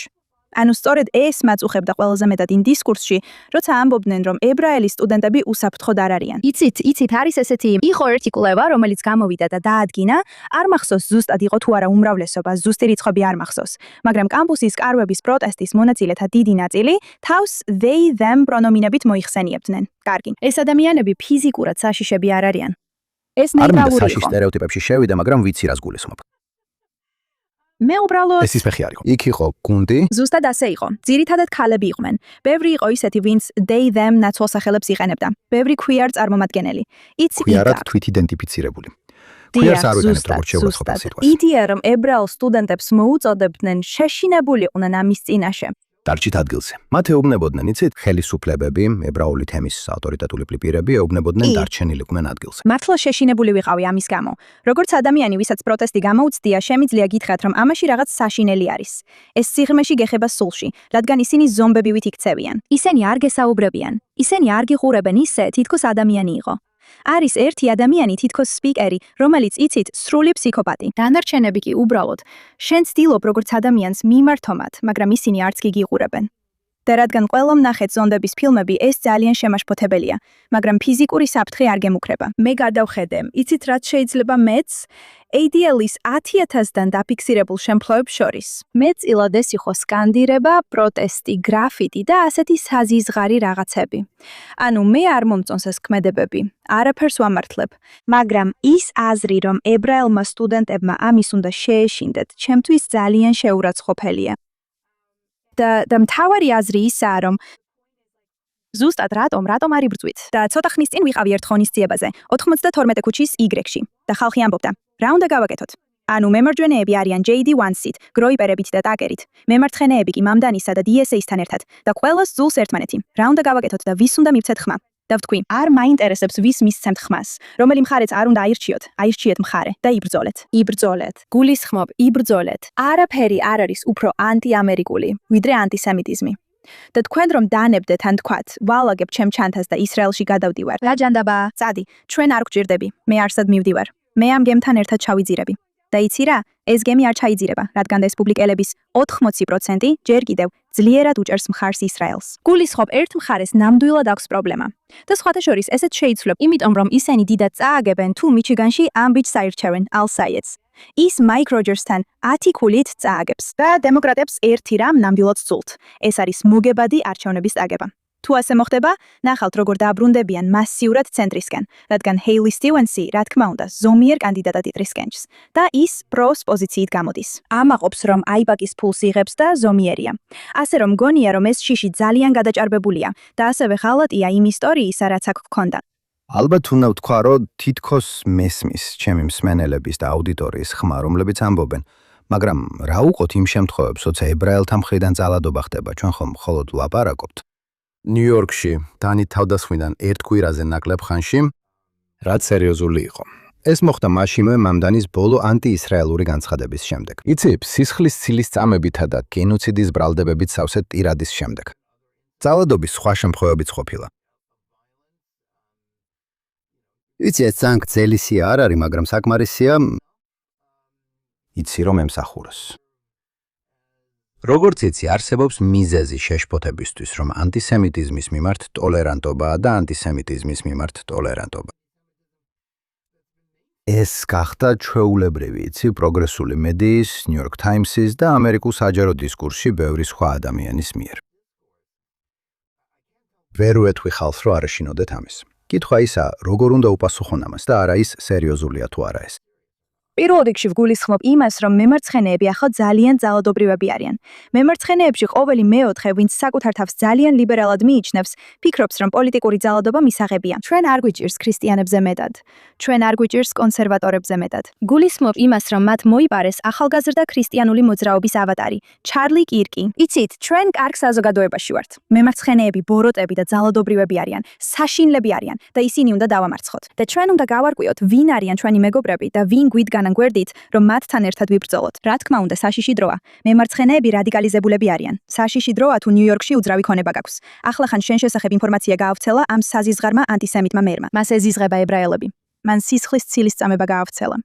ანუ სწორედ ეს მაწუხებდა ყველაზე მეტად იმ დისკურსში, როცა ამბობდნენ, რომ ებრაელი სტუდენტები უსაფრთხოდ არ არიან. იცით, არის ესეთი, იყო ერთი კვლევა, რომელიც გამოვიდა და დაადგინა, არ მახსოვს ზუსტად იყო თუ არა უმრავლესობა, ზუსტი რიცხვები არ მახსოვს, მაგრამ კამპუსის კარვების პროტესტის მონაწილეთა დიდი ნაწილი თავს they them პრონომინებით მოიხსენიებდნენ. კარგი, ეს ადამიანები ფიზიკურად საშიშები არ არიან. ეს ნეიტრალური საშიშ სტერეოტიპებში შევიდა, მაგრამ ვიცი რას გულისხმობ. მე უბრალოდ ეს ის ფეხი არ იყო. იქ იყო გუნდი. ზუსტად ასე იყო. ძირითადად ქალები იყვნენ. ბევრი იყო ისეთი, ვინც they them ნაცვალსახელებს იყენებდა. ბევრი queer წარმომადგენელი. იცი, queer-ად თვით იდენტიფიცირებული. queer-ს არ ვიტანებთ როგორც შეურაცხყოფილ სიტყვას. იდეა, რომ ებრაელ სტუდენტებს მოუწოდებდნენ, შეშინებულიყვნენ ამის წინაშე. დარჩით ადგილზე. მათ ეუბნებოდნენ, იცით, ხელისუფლებები, ებრაული თემის ავტორიტეტული პირები ეუბნებოდნენ დარჩენილიყვნენ ადგილზე. მართლა შეშინებული ვიყავი ამის გამო. როგორც ადამიანი, ვისაც პროტესტი გამოუცდია, შემიძლია გითხრათ, რომ ამაში რაღაც საშინელი არის. ეს სიღრმეში გეხება სულში, რადგან ისინი ზომბებივით იქცევიან. ისინი არ გესაუბრებიან. ისინი არ გიყურებენ ისე, თითქოს ადამიანი იყო. არის ერთი ადამიანი, თითქოს სპიკერი, რომელიც იცით, სრული ფსიქოპატი. დანარჩენები კი უბრალოდ შენ ცდილობ როგორც ადამიანს მიმართომად, მაგრამ ისინი არც კი გიყურებენ. და რადგან ყველა ვნახეთ ზონდების ფილმები, ეს ძალიან შემაშფოთებელია, მაგრამ ფიზიკური საფრთხე არ გემუქრება. მე გადავხედე, იცით რაც შეიძლება მეც? ADL-ის 10,000-დან დაფიქსირებულ შემთხვევებს შორის. მეტწილად ეს იყო სკანდირება, პროტესტი, გრაფიტი და ასეთი საზიზღარი რაღაცები. ანუ მე არ მომწონს ეს ქმედებები, არაფერს ვამართლებ, მაგრამ ის აზრი, რომ ებრაელმა სტუდენტებმა ამის უნდა შეეშინდეთ, ჩემთვის ძალიან შეურაცხყოფელია. და მთავარი აზრი ისაა, რომ ზუსტად რატომ არ იბრძვით? და ცოტა ხნის წინ ვიყავი ერთ ღონისძიებაზე, 92 ქუჩის Y-ში და ხალხი ამბობდა, რა უნდა გავაკეთოთ? ანუ მემარჯვენეები არიან JD Vance-ით, გროიპერებით და ტაკერით, მემარცხენეები კი მამდანისა და DSA-სთან ერთად და ყველას ძულს ერთმანეთი. რა უნდა გავაკეთოთ და ვის უნდა მივცეთ ხმა? და ვთქვი, არ მაინტერესებს ვის მისცემთ ხმას, რომელი მხარეც არ უნდა აირჩიოთ, აირჩიეთ მხარე და იბრძოლეთ. იბრძოლეთ. გულისხმობ, იბრძოლეთ. არაფერი არ არის უფრო ანტიამერიკული, ვიდრე ანტისემიტიზმი. და თქვენ რომ დანებდეთ ან თქვათ, ვალაგებ ჩემ ჩანთას და ისრაელში გადავდივარ. რა ჯანდაბაა? წადი, ჩვენ არ გვჭირდები, მე არსად მივდივარ. მე ამ გემთან ერთად ჩავიძირები. და იცი რა, ეს გემი არ ჩაიძირება, რადგან რესპუბლიკელების 80% ჯერ კიდევ ძლიერად უჭერს მხარს ისრაელს. გულისხმობ, ერთ მხარეს ნამდვილად აქვს პრობლემა. და სხვათა შორის ესეც შეიცვლება, იმიტომ რომ ისინი დიდად წააგებენ თუ მიჩიგანში ამ ბიჭს აირჩევენ ალ-საიედს. ის მაიკ როჯერსთან 10 ქულით წააგებს და დემოკრატებს ერთი რამ ნამდვილად სძულთ. ეს არის მოგებადი არჩევნების წაგება. თუ ასე მოხდება, ნახავთ როგორ დააბრუნდებიან მასიურად ცენტრისკენ, რადგან ჰეილი სტივენსი, რა თქმა უნდა, ზომიერ კანდიდატად იტრის კენჭს და ის პროს პოზიციით გამოდის. ამაყობს, რომ აიბაკის ფულს იღებს და ზომიერია. ასე რომ გონია, რომ ეს შიში ძალიან გადაჭარბებულია და ასევე ღალატია იმ ისტორიისა, რაც აქ გქონდა. ალბათ უნდა ვთქვა, რომ თითქოს მესმის ჩემი მსმენელების და აუდიტორიის ხმა, რომლებიც ამბობენ, მაგრამ რა უყოთ იმ შემთხვევებს, როცა ებრაელთა მხრიდან ძალადობა ხდება, ჩვენ ხომ მხოლოდ ვლაპარაკობთ. ნიუ-იორკში დანით თავდასხმიდან ერთ კვირაზე ნაკლებ ხანში, რაც სერიოზული იყო. ეს მოხდა მაშინვე მამდანის ბოლო ანტიისრაელური განცხადების შემდეგ. იცი, სისხლის ცილის წამებითა და გენოციდის ბრალდებებით სავსე ტირადის შემდეგ. ძალადობის სხვა შემთხვევებიც ყოფილა. იცი, ეს ძალიან გრძელისია არ არის, მაგრამ საკმარისია იცი რომ ემსახუროს. როგორც იცი, არსებობს მიზეზი შეშფოთებისთვის, რომ ანტისემიტიზმის მიმართ ტოლერანტობაა და ანტისემიტიზმის მიმართ ტოლერანტობა. ეს გახდა ჩვეულებრივი, იცი, პროგრესული მედიის, ნიუ-იორკ ტაიმსის და ამერიკულ საჯარო დისკურსში ბევრი სხვა ადამიანის მიერ. ვერ ვეთქვი ხალხს, რომ არ ეშინოდეთ ამის. კითხვა ისაა, როგორ უნდა უპასუხონ ამას და არა ის სერიოზულია თუ არა ეს. პირველ რიგში ვგულისხმობ იმას, რომ მემარცხენეები ახლა ძალიან ძალადობრივები არიან. მემარცხენეებში ყოველი მეოთხე, ვინც საკუთარ თავს ძალიან ლიბერალად მიიჩნევს, ფიქრობს, რომ პოლიტიკური ძალადობა მისაღებია. ჩვენ არ გვიჭირს ქრისტიანებზე მეტად. ჩვენ არ გვიჭირს კონსერვატორებზე მეტად. გულისხმობ იმას, რომ მათ მოიპარეს ახალგაზრდა ქრისტიანული მოძრაობის ავატარი, ჩარლი კირკი. იცით, ჩვენ კარგ საზოგადოებაში ვართ. მემარცხენეები ბოროტები და ძალადობრივები არიან, საშინლები არიან და ისინი უნდა დავამარცხოთ. და ჩვენ უნდა გავარკვიოთ, ვინ არიან ჩვენი მეგობრები და ვინ გვიდგანან გვერდით, რომ მათთან ერთად ვიბრძოლოთ. რა თქმა უნდა, საშიში დროა. მემარცხენეები რადიკალიზებულები არიან. საშიში დროა თუ ნიუ-იორკში უძრავი ქონება გაქვს. ახლა ხან შენ შესახებ ინფორმაცია გაავრცელა ამ საზიზღარმა ანტისემიტმა მერმა. მას ეზიზღება ებრაელები. მან სისხლის ცილის წამება გაავრცელა.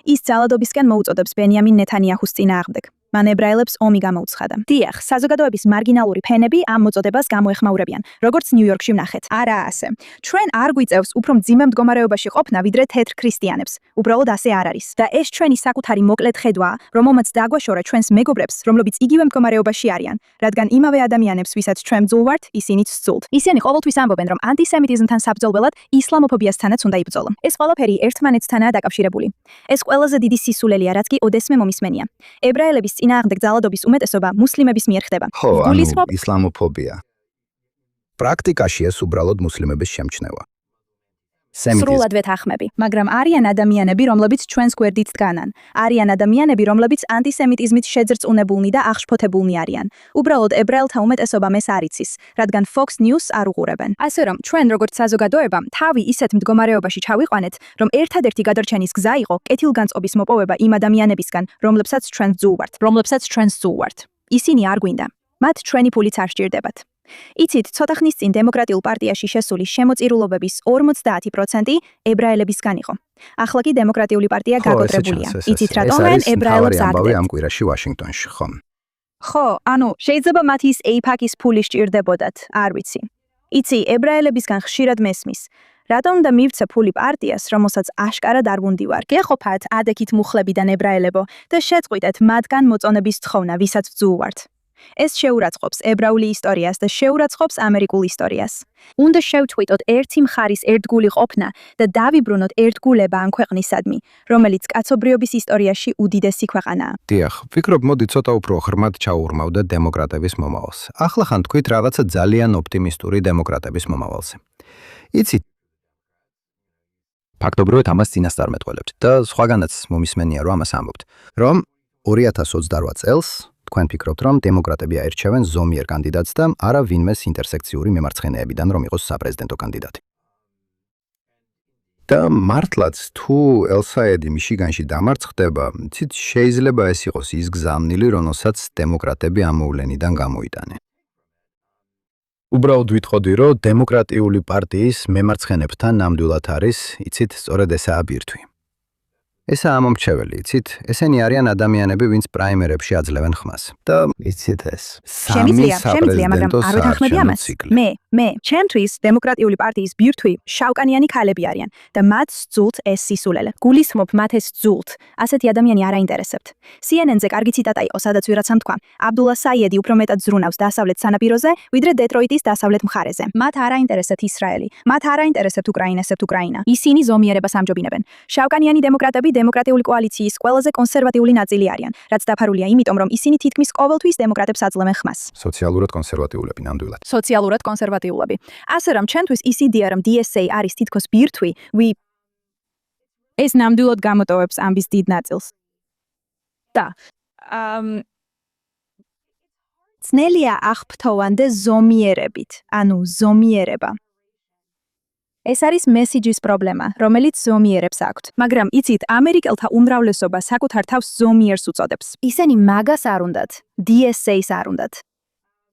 ის ძალადობისკენ მოუწოდებს ბენიამინ ნეთანიაჰუს წინააღმდეგ. მან ებრაელებს ომი გამოუცხადა. დიახ, საზოგადოების მარგინალური ფენები ამ მოწოდებას გამოეხმაურებიან, როგორც ნიუ-იორკში ვნახეთ. არა ასე. ჩვენ არ გვიწევს უფრო მძიმე მდგომარეობაში ყოფნა, ვიდრე თეთრ ქრისტიანებს. უბრალოდ ასე არ არის. და ეს ჩვენი საკუთარი მოკლედ ხედვაა, რომელმაც დაგვაშორა ჩვენს მეგობრებს, რომლებიც იგივე მდგომარეობაში არიან, რადგან იმავე ადამიანებს, ვისაც ჩვენ ბრძულ ვართ, ისინიც სძულთ. ისინი ყოველთვის ამბობენ, რომ ანტისემიტიზმთან საბრძოლველად ისლამოფობიასთანაც უნდა იბრძოლო. ეს ყველაფერი ერთმანეთთანაა დაკავშირებული. ეს ყველაზე დიდი სისულელია, რაც კი ოდესმე მომისმენია. ებრაელების წინააღმდეგ ძალადობის უმეტესობა მუსლიმების მიერ ხდება. ანუ ისლამოფობია. პრაქტიკაში ეს უბრალოდ მუსლიმების შემჩნევა. სრულად ვეთანხმები, მაგრამ არიან ადამიანები, რომლებიც ჩვენს გვერდით დგანან. არიან ადამიანები, რომლებიც ანტისემიტიზმით შეძრწუნებულნი და აღშფოთებულნი არიან. უბრალოდ ებრაელთა უმეტესობამ ეს არ იცის, რადგან Fox News არ უყურებენ. ასე რომ, ჩვენ როგორც საზოგადოება, თავი ისეთ მდგომარეობაში ჩავიყვანეთ, რომ ერთადერთი გადარჩენის გზა იყო კეთილგანწყობის მოპოვება იმ ადამიანებისგან, რომლებსაც ჩვენ ვძულვართ. ისინი არ გვინდა. მათ ჩვენი ფულიც არ სჭირდებათ. იცით, ცოტა ხნის წინ დემოკრატიულ პარტიაში შესული შემოწირულობების 50% ებრაელებისგან იყო. ახლა კი დემოკრატიული პარტია გაკოტრებულია. იცით, რატომღან ებრაელებს ამბავი აგდებთ? ამ კვირაში ვაშინგტონში, ხომ? ხო, შეიძლება მათ ის AIPAC-ის ფული სჭირდებოდათ, არ ვიცი. იცი, ებრაელებისგან ხშირად მესმის. რატომ უნდა მივცე ფული პარტიას, რომელსაც აშკარად არ ვუნდივარ? გეყოფათ ადექით მუხლებიდან ებრაელებო და შეწყვიტეთ მათგან მოწონების თხოვნა, ვისაც ვძულვართ. ეს შეურაცხყოფს ებრაული ისტორიას და შეურაცხყოფს ამერიკულ ისტორიას. უნდა შევთვიტოთ ერთი მხარის ერთგული ყოფნა და დავიბრუნოთ ერთგულება ამ ქვეყნისადმი, რომელიც კაცობრიობის ისტორიაში უდიდესი ქვეყანაა. დიახ, ვფიქრობ, მოდი ცოტა უფრო ღრმად ჩაუღრმავდეთ დემოკრატების მომავალს. ახლა ხან თქვით რაღაცა ძალიან ოპტიმისტური დემოკრატების მომავალზე. იცით, ფაქტობრივად ამას წინასწარ მეტყველებთ და სხვაგანაც მომისმენია, რომ ამას ამბობთ, რომ 2028 წელს თქვენ ფიქრობთ, რომ დემოკრატები აირჩევენ ზომიერ კანდიდატს და არა ვინმეს ინტერსექციური მემარცხენეებიდან, რომ იყოს საპრეზიდენტო კანდიდატი. და მართლაც, თუ ელსაედი მიშიგანში დამარცხდება, ცით შეიძლება ეს იყოს ის გზამნილი, რომელსაც დემოკრატები ამ მოვლენიდან გამოიტანენ. უბრალოდ ვითხოვდი, რომ დემოკრატიული პარტიის მემარცხენებთან ნამდვილად არის, იცით, სწორედ ესაა ბირთვი. ესაა მომრჩეველი, იცით, ესენი არიან ადამიანები, ვინც პრაიმერებში აძლევენ ხმას. და იცით ეს, შემიძლია, მაგრამ არ ვეთანხმები ამას. მე, ჩემთვის დემოკრატიული პარტიის ბირთვი შავკანიანი ქალები არიან და მათ სძულთ ეს სისულელე. გულისხმობ მათ ეს სძულთ. ასეთი ადამიანი არ აინტერესებთ. CNN-ზე კარგი ციტატა იყო, სადაც ვიღაცამ თქვა: აბდულა საიედი უფრო მეტად ზრუნავს დასავლეთ სანაპიროზე, ვიდრე დეტროიტის დასავლეთ მხარეზე. მათ არ აინტერესებთ ისრაელი, მათ არ აინტერესებთ უკრაინა. ისინი ზომიერებას ამჯობინებენ. შავკანიანი დემოკრატები დემოკრატიული კოალიციის ყველაზე კონსერვატიული ნაწილი არიან, რაც დაფარულია იმიტომ, რომ ისინი თითქმის ყოველთვის დემოკრატებს აძლევენ ხმას. სოციალურად კონსერვატიულები ნამდვილად. სოციალურად კონსერვატიულები. ასე რომ, ჩვენთვის ის იდეა, რომ DSA არის თითქოს ბირთვი, ეს ნამდვილად გამოტოვებს ამბის დიდ ნაწილს. და ძნელია აღფრთოვანდე ზომიერებით, ზომიერება. ეს არის მესიჯის პრობლემა, რომელიც ზომიერებს აქვთ. მაგრამ იცით, ამერიკელთა უმრავლესობა საკუთარ თავს ზომიერს უწოდებს. ისინი მაგას არ უნდათ, DSA-ს არ უნდათ.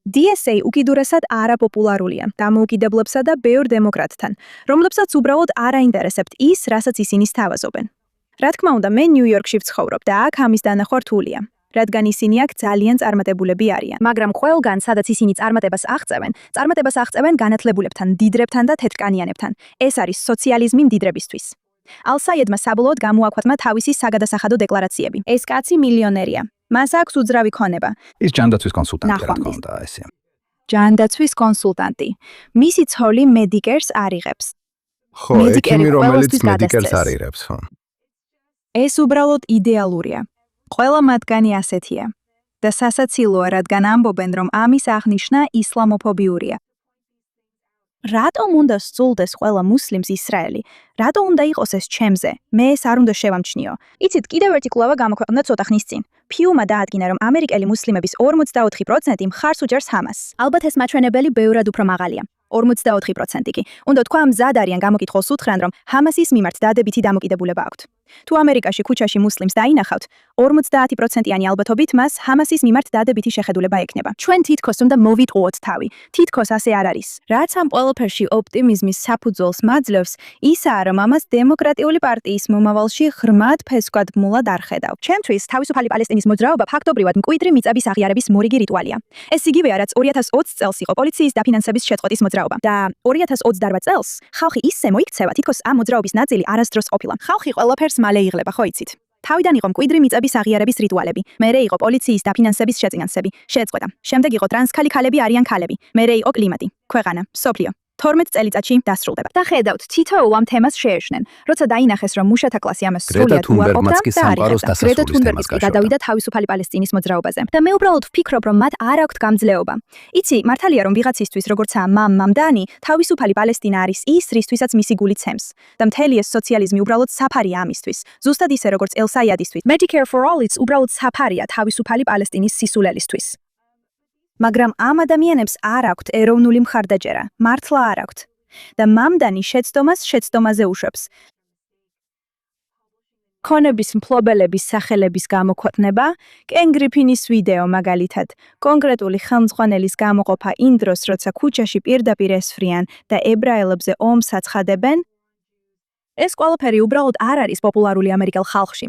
DSA უკიდურესად არაპოპულარულია დამოუკიდებლებსა და ბევრ დემოკრატთან, რომლებსაც უბრალოდ არ აინტერესებთ ის, რასაც ისინი სთავაზობენ. რა თქმა უნდა, მე ნიუ-იორკში ვცხოვრობ და აქ ამის დანახვა რთულია. რადგან ისინი აქ ძალიან წარმატებულები არიან. მაგრამ ყველგან, სადაც ისინი წარმატებას აღწევენ განათლებულებთან, დიდრებთან და თეთრკანიანებთან. ეს არის სოციალიზმი მდიდრებისთვის. ალსაიედმა საბოლოოდ გამოაქვათმა თავისი საგადასახადო დეკლარაციები. ეს კაცი მილიონერია. მას აქვს უძრავი ქონება. ის ჯანდაცვის კონსულტანტი რა თქმა უნდა, ესე. ჯანდაცვის კონსულტანტი. მისი ცოლი მედიკერს არ იღებს. ხო, ექიმი, რომელიც მედიკერს არ იღებს, ხო. ეს უბრალოდ იდეალურია. ყველა მათგანი ასეთია. და სასაცილოა, რადგან ამბობენ, რომ ამის აღნიშვნა ისლამოფობიურია. რატომ უნდა სძულდეს ყველა მუსლიმს ისრაელი? რატომ უნდა იყოს ეს ჩემზე? მე ეს არ უნდა შევამჩნიო. იცით, კიდევ ერთი კვლევა გამოქვეყნდა ცოტა ხნის წინ. Pew-მა დაადგინა, რომ ამერიკელი მუსლიმების 44% მხარს უჭერს ჰამასს. ალბათ ეს მაჩვენებელი ბევრად უფრო მაღალია. 44% კი. უნდა თქვა, მზად არიან გამოკითხულს უთხრან, რომ ჰამასის მიმართ დადებითი დამოკიდებულება აქვთ. თუ ამერიკაში ქუჩაში მუსლიმს დაინახავთ, 50%-იანი ალბათობით მას ჰამასის მიმართ დადებითი შეხედულება ექნება. ჩვენ თითქოს უნდა მოვიტყუოთ თავი. თითქოს ასე არ არის. რაც ამ ყველაფერში ოპტიმიზმის საფუძველს მაძლევს, ისაა, რომ ამას დემოკრატიული პარტიის მომავალში ღრმად ფესვგადგმულად არ ხედავ. ჩემთვის თავისუფალი პალესტინის მოძრაობა ფაქტობრივად მკვიდრი მიწების აღიარების მორიგი რიტუალია. ეს იგივეა, რაც 2020 წელს იყო პოლიციის დაფინანსების შეწყვეტის მოძრაობა. და 2028 წელს ხალხი ისე მოიქცევა, თითქოს ამ მოძრაობის ნაწილი არასდროს ყოფილა. ხალხი ყველაფერს მალე იღლება, ხო იცით? თავიდან იყო მკვიდრი მიწების აღიარების რიტუალები. მერე იყო პოლიციის დაფინანსების შეწინანსები, შეწყვეტა. შემდეგ იყო ტრანსქალი ქალები არიან ქალები. მერე იყო კლიმატი, ქვეყანა, სოფლიო. 12 წელიწადში დასრულდება. და ხედავთ, თითოეულ ამ თემას შეეშნენ. როცა დაინახეს, რომ მუშათა კლასი ამას სრულად უარყოფდა და არიღებდა. გრეტა თუნბერგიც კი გადავიდა თავისუფალი პალესტინის მოძრაობაზე. და მე უბრალოდ ვფიქრობ, რომ მათ არ აქვთ გამძლეობა. იცი, მართალია რომ ვიღაცისთვის, როგორცაა მამდანი, თავისუფალი პალესტინა არის ის, რისთვისაც მისი გული ცემს. და მთელი ეს სოციალიზმი უბრალოდ საფარია ამისთვის. ზუსტად ისე, როგორც ელსაიადისთვის. Medicare for all-იც უბრალოდ საფარია თავისუფალი პალესტინის სისულელისთვის. მაგრამ ამ ადამიანებს არ აქვთ ეროვნული მხარდაჭერა, მართლა არ აქვთ. და მამდანი შეცდომაზე უშვებს. ქონების მფლობელების სახელების გამოქვეყნება, კენ გრიფინის ვიდეო მაგალითად, კონკრეტული ხელმძღვანელის გამოყოფა იმ დროს, როცა ქუჩაში პირდაპირ ესვრიან და ებრაელებზე ომს აცხადებენ, ეს ყველაფერი უბრალოდ არ არის პოპულარული ამერიკელ ხალხში.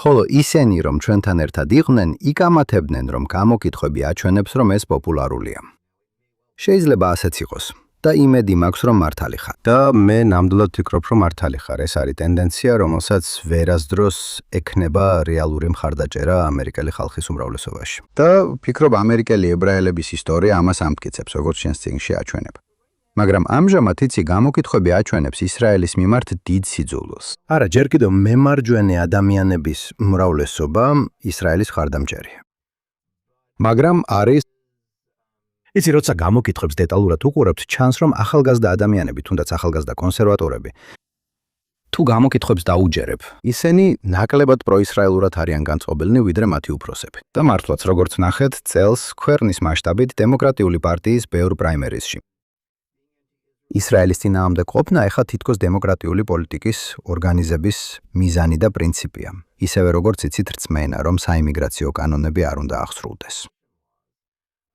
ხოლო ისინი, რომ ჩვენთან ერთად იყვნენ, იკამათებდნენ, რომ გამოკითხვები აჩვენებს, რომ ეს პოპულარულია. შეიძლება ასეც იყოს. და იმედი მაქვს, რომ მართალი ხარ. და მე ნამდვილად ვფიქრობ, რომ მართალი ხარ. ეს არის ტენდენცია, რომელსაც ვერასდროს ექნება რეალური მხარდაჭერა ამერიკელი ხალხის უმრავლესობაში. და ვფიქრობ, ამერიკელი ებრაელების ისტორია ამას ამტკიცებს, როგორც შენს წიგნში აჩვენებ. მაგრამ ამჟამად იცი გამოკითხვები აჩვენებს ისრაელის მიმართ დიდ სიძულვილს. არა, ჯერ კიდევ მემარჯვენე ადამიანების უმრავლესობა ისრაელის მხარდამჭერია. მაგრამ არის იცი, როცა გამოკითხვებს დეტალურად უყურებთ, ჩანს, რომ ახალგაზრდა ადამიანები, თუნდაც ახალგაზრდა კონსერვატორები, თუ გამოკითხვებს დაუჯერებ, ისინი ნაკლებად პროისრაელურად არიან განწყობილნი, ვიდრე მათი უფროსები. და მართლაც, როგორც ნახეთ, წელს ქვეყნის მასშტაბით დემოკრატიული პარტიის ბევრ პრაიმერიზში. ისრაელის წინააღმდეგ ყოფნა ეხლა თითქოს დემოკრატიული პოლიტიკის ორგანიზების მიზანი და პრინციპია. ისევე როგორც იცით, რწმენა, რომ საიმიგრაციო კანონები არ უნდა აღსრულდეს.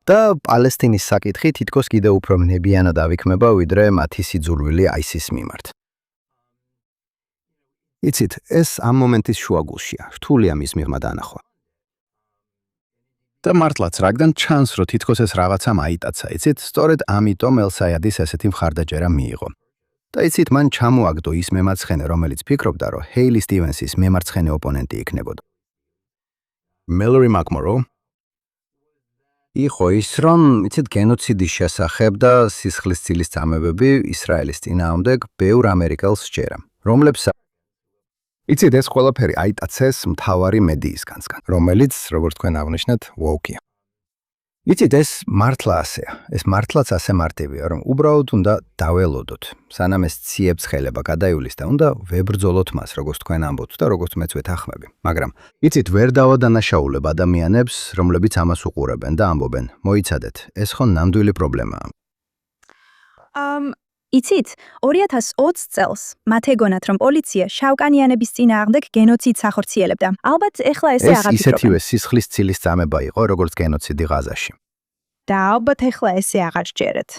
და პალესტინის საკითხი თითქოს კიდევ უფრო ნებიანად ავიქმება, ვიდრე მათი სიძულვილი ISIS მიმართ. იცით, ეს ამ მომენტის შუაგულშია, რთულია მის მიღმა დაანახვა. და მართლაც, რადგან ჩანს, რომ თითქოს ეს რაღაცამ აიტაცა, იცით, სწორედ ამიტომ ელსაიადის ესეთი მხარდაჭერა მიიღო. და იცით, მან ჩამოაგდო ის მემარცხენე, რომელიც ფიქრობდა, რომ ჰეილი სტივენსის მემარცხენე ოპონენტი იქნებოდა. მელორი მაკმორო იყო ის, რომ იცით, გენოციდის შესახებ და სისხლისძილის წამებები ისრაელის წინააღმდეგ ბევრ ამერიკელს სჯერა, რომლებს იცით, ეს ყველაფერი აიტაცეს მთავარი მედიისგანსგან, რომელიც, როგორც თქვენ აღნიშნეთ, woke-ია. იცით, ეს მართლა ასეა, ეს მართლაც ასე მარტივია, რომ უბრალოდ უნდა დაველოდოთ, სანამ ეს ციებს ხელება გადაივლის და უნდა ვებრძოლოთ მას, როგორც თქვენ ამბობთ და როგორც მეც ვეთანხმები. მაგრამ, იცით, ვერ დავადანაშაულებ ადამიანებს, რომლებიც ამას უყურებენ და ამბობენ, მოიცადეთ, ეს ხო ნამდვილი პრობლემაა. იცით, 2020 წელს მათ ეგონათ, რომ პოლიცია შავკანიანების წინააღმდეგ გენოციდს ახორციელებდა. ალბათ ეხლა ესე აღარ ეს ისეთივე სისხლისძილის წამება იყო, როგორც გენოციდი ღაზაში. და ალბათ ეხლა ესე აღარ სჯერეთ.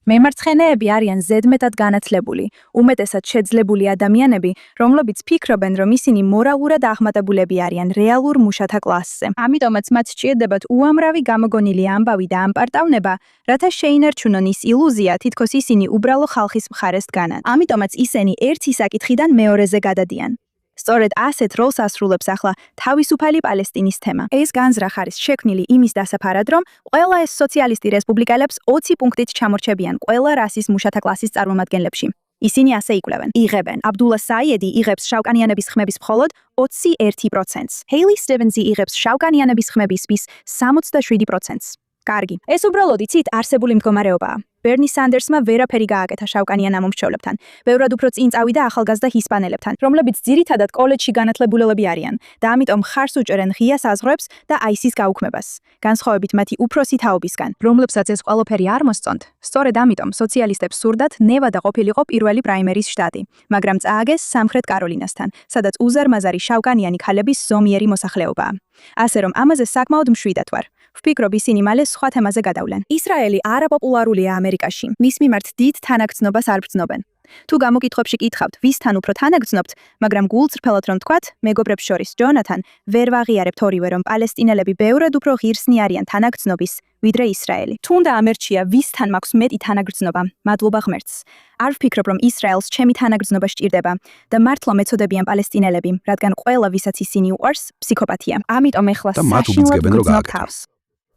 მემარცხენეები არიან ზედმეტად განათლებული, უმეტესად შეძლებული ადამიანები, რომლებიც ფიქრობენ, რომ ისინი მორალურად აღმატებულები არიან რეალურ მუშათა კლასზე. ამიტომაც მათ სჭირდებათ უამრავი გამოგონილი ამბავი და ამპარტავნება, რათა შეინარჩუნონ ის ილუზია, თითქოს ისინი უბრალო ხალხის მხარეს დგანან. ამიტომაც ისინი ერთი საკითხიდან მეორეზე გადადიან. სწორედ ასეთ როლს ასრულებს ახლა თავისუფალი პალესტინის თემა. ეს განზრახ არის შექმნილი იმის დასაფარად, რომ ყველა ეს სოციალისტი რესპუბლიკელებს 20 პუნქტით ჩამორჩებიან ყველა რასის მუშათა კლასის წარმომადგენლებში. ისინი ასე იკვლევენ. იღებენ. აბდულა საიედი იღებს შავკანიანების ხმების მხოლოდ 21%. ჰეილი სტივენსი იღებს შავკანიანების ხმებისთვის 67%. კარგი. ეს უბრალოდ იცით არსებული მდგომარეობაა. ბერნი სანდერსმა ვერაფერი გააკეთა შავკანიან ამომრჩევლებთან. ბევრად უფრო წინ წავიდა ახალგაზრდა ჰისპანელებთან, რომლებიც ძირითადად კოლეჯში განათლებულები არიან და ამიტომ ხარს უჭერენ ღია საზღვრებს და ISIS გაუქმებას. განსხვავებით მათი უფროსი თაობისგან, რომლებსაც ეს ყველაფერი არ მოსწონთ. სწორედ ამიტომ სოციალისტებს სურდათ ნევადა ყოფილიყო პირველი პრაიმერის შტატი, მაგრამ წააგეს სამხრეთ კაროლინასთან, სადაც უზარმაზარი შავკანიანი ქალების ზომიერი მოსახლეობაა. ასე რომ ამაზე საკმაოდ მშვიდად ვარ. ვფიქრობ, ისინი მალე სხვა თემაზე გადავლენ. ისრაელი არაპოპულარულია ამერიკაში. მის მიმართ დიდ თანაგრძნობას არ ბრძნობენ. თუ გამოკითხვებში კითხავთ, ვისთან უფრო თანაგრძნობთ, მაგრამ გულწრფელად რომ თქვათ, მეგობრებს შორის ჯონათან, ვერ ვაღიარებთ ორივე, რომ პალესტინელები ბევრად უფრო ღირსნი არიან თანაგრძნობის, ვიდრე ისრაელი. თუნდა ამერჩია, ვისთან მაქვს მეტი თანაგრძნობა. მადლობა ღმერთს. არ ვფიქრობ, რომ ისრაელს ჩემი თანაგრძნობა სჭირდება და მართლა მეწოდებიან პალესტინელები, რადგან ყველა, ვისაც ისინი უყვარს, ფსიქოპათია. ამიტომ ეხლა საშინლად გრძნობ თავს.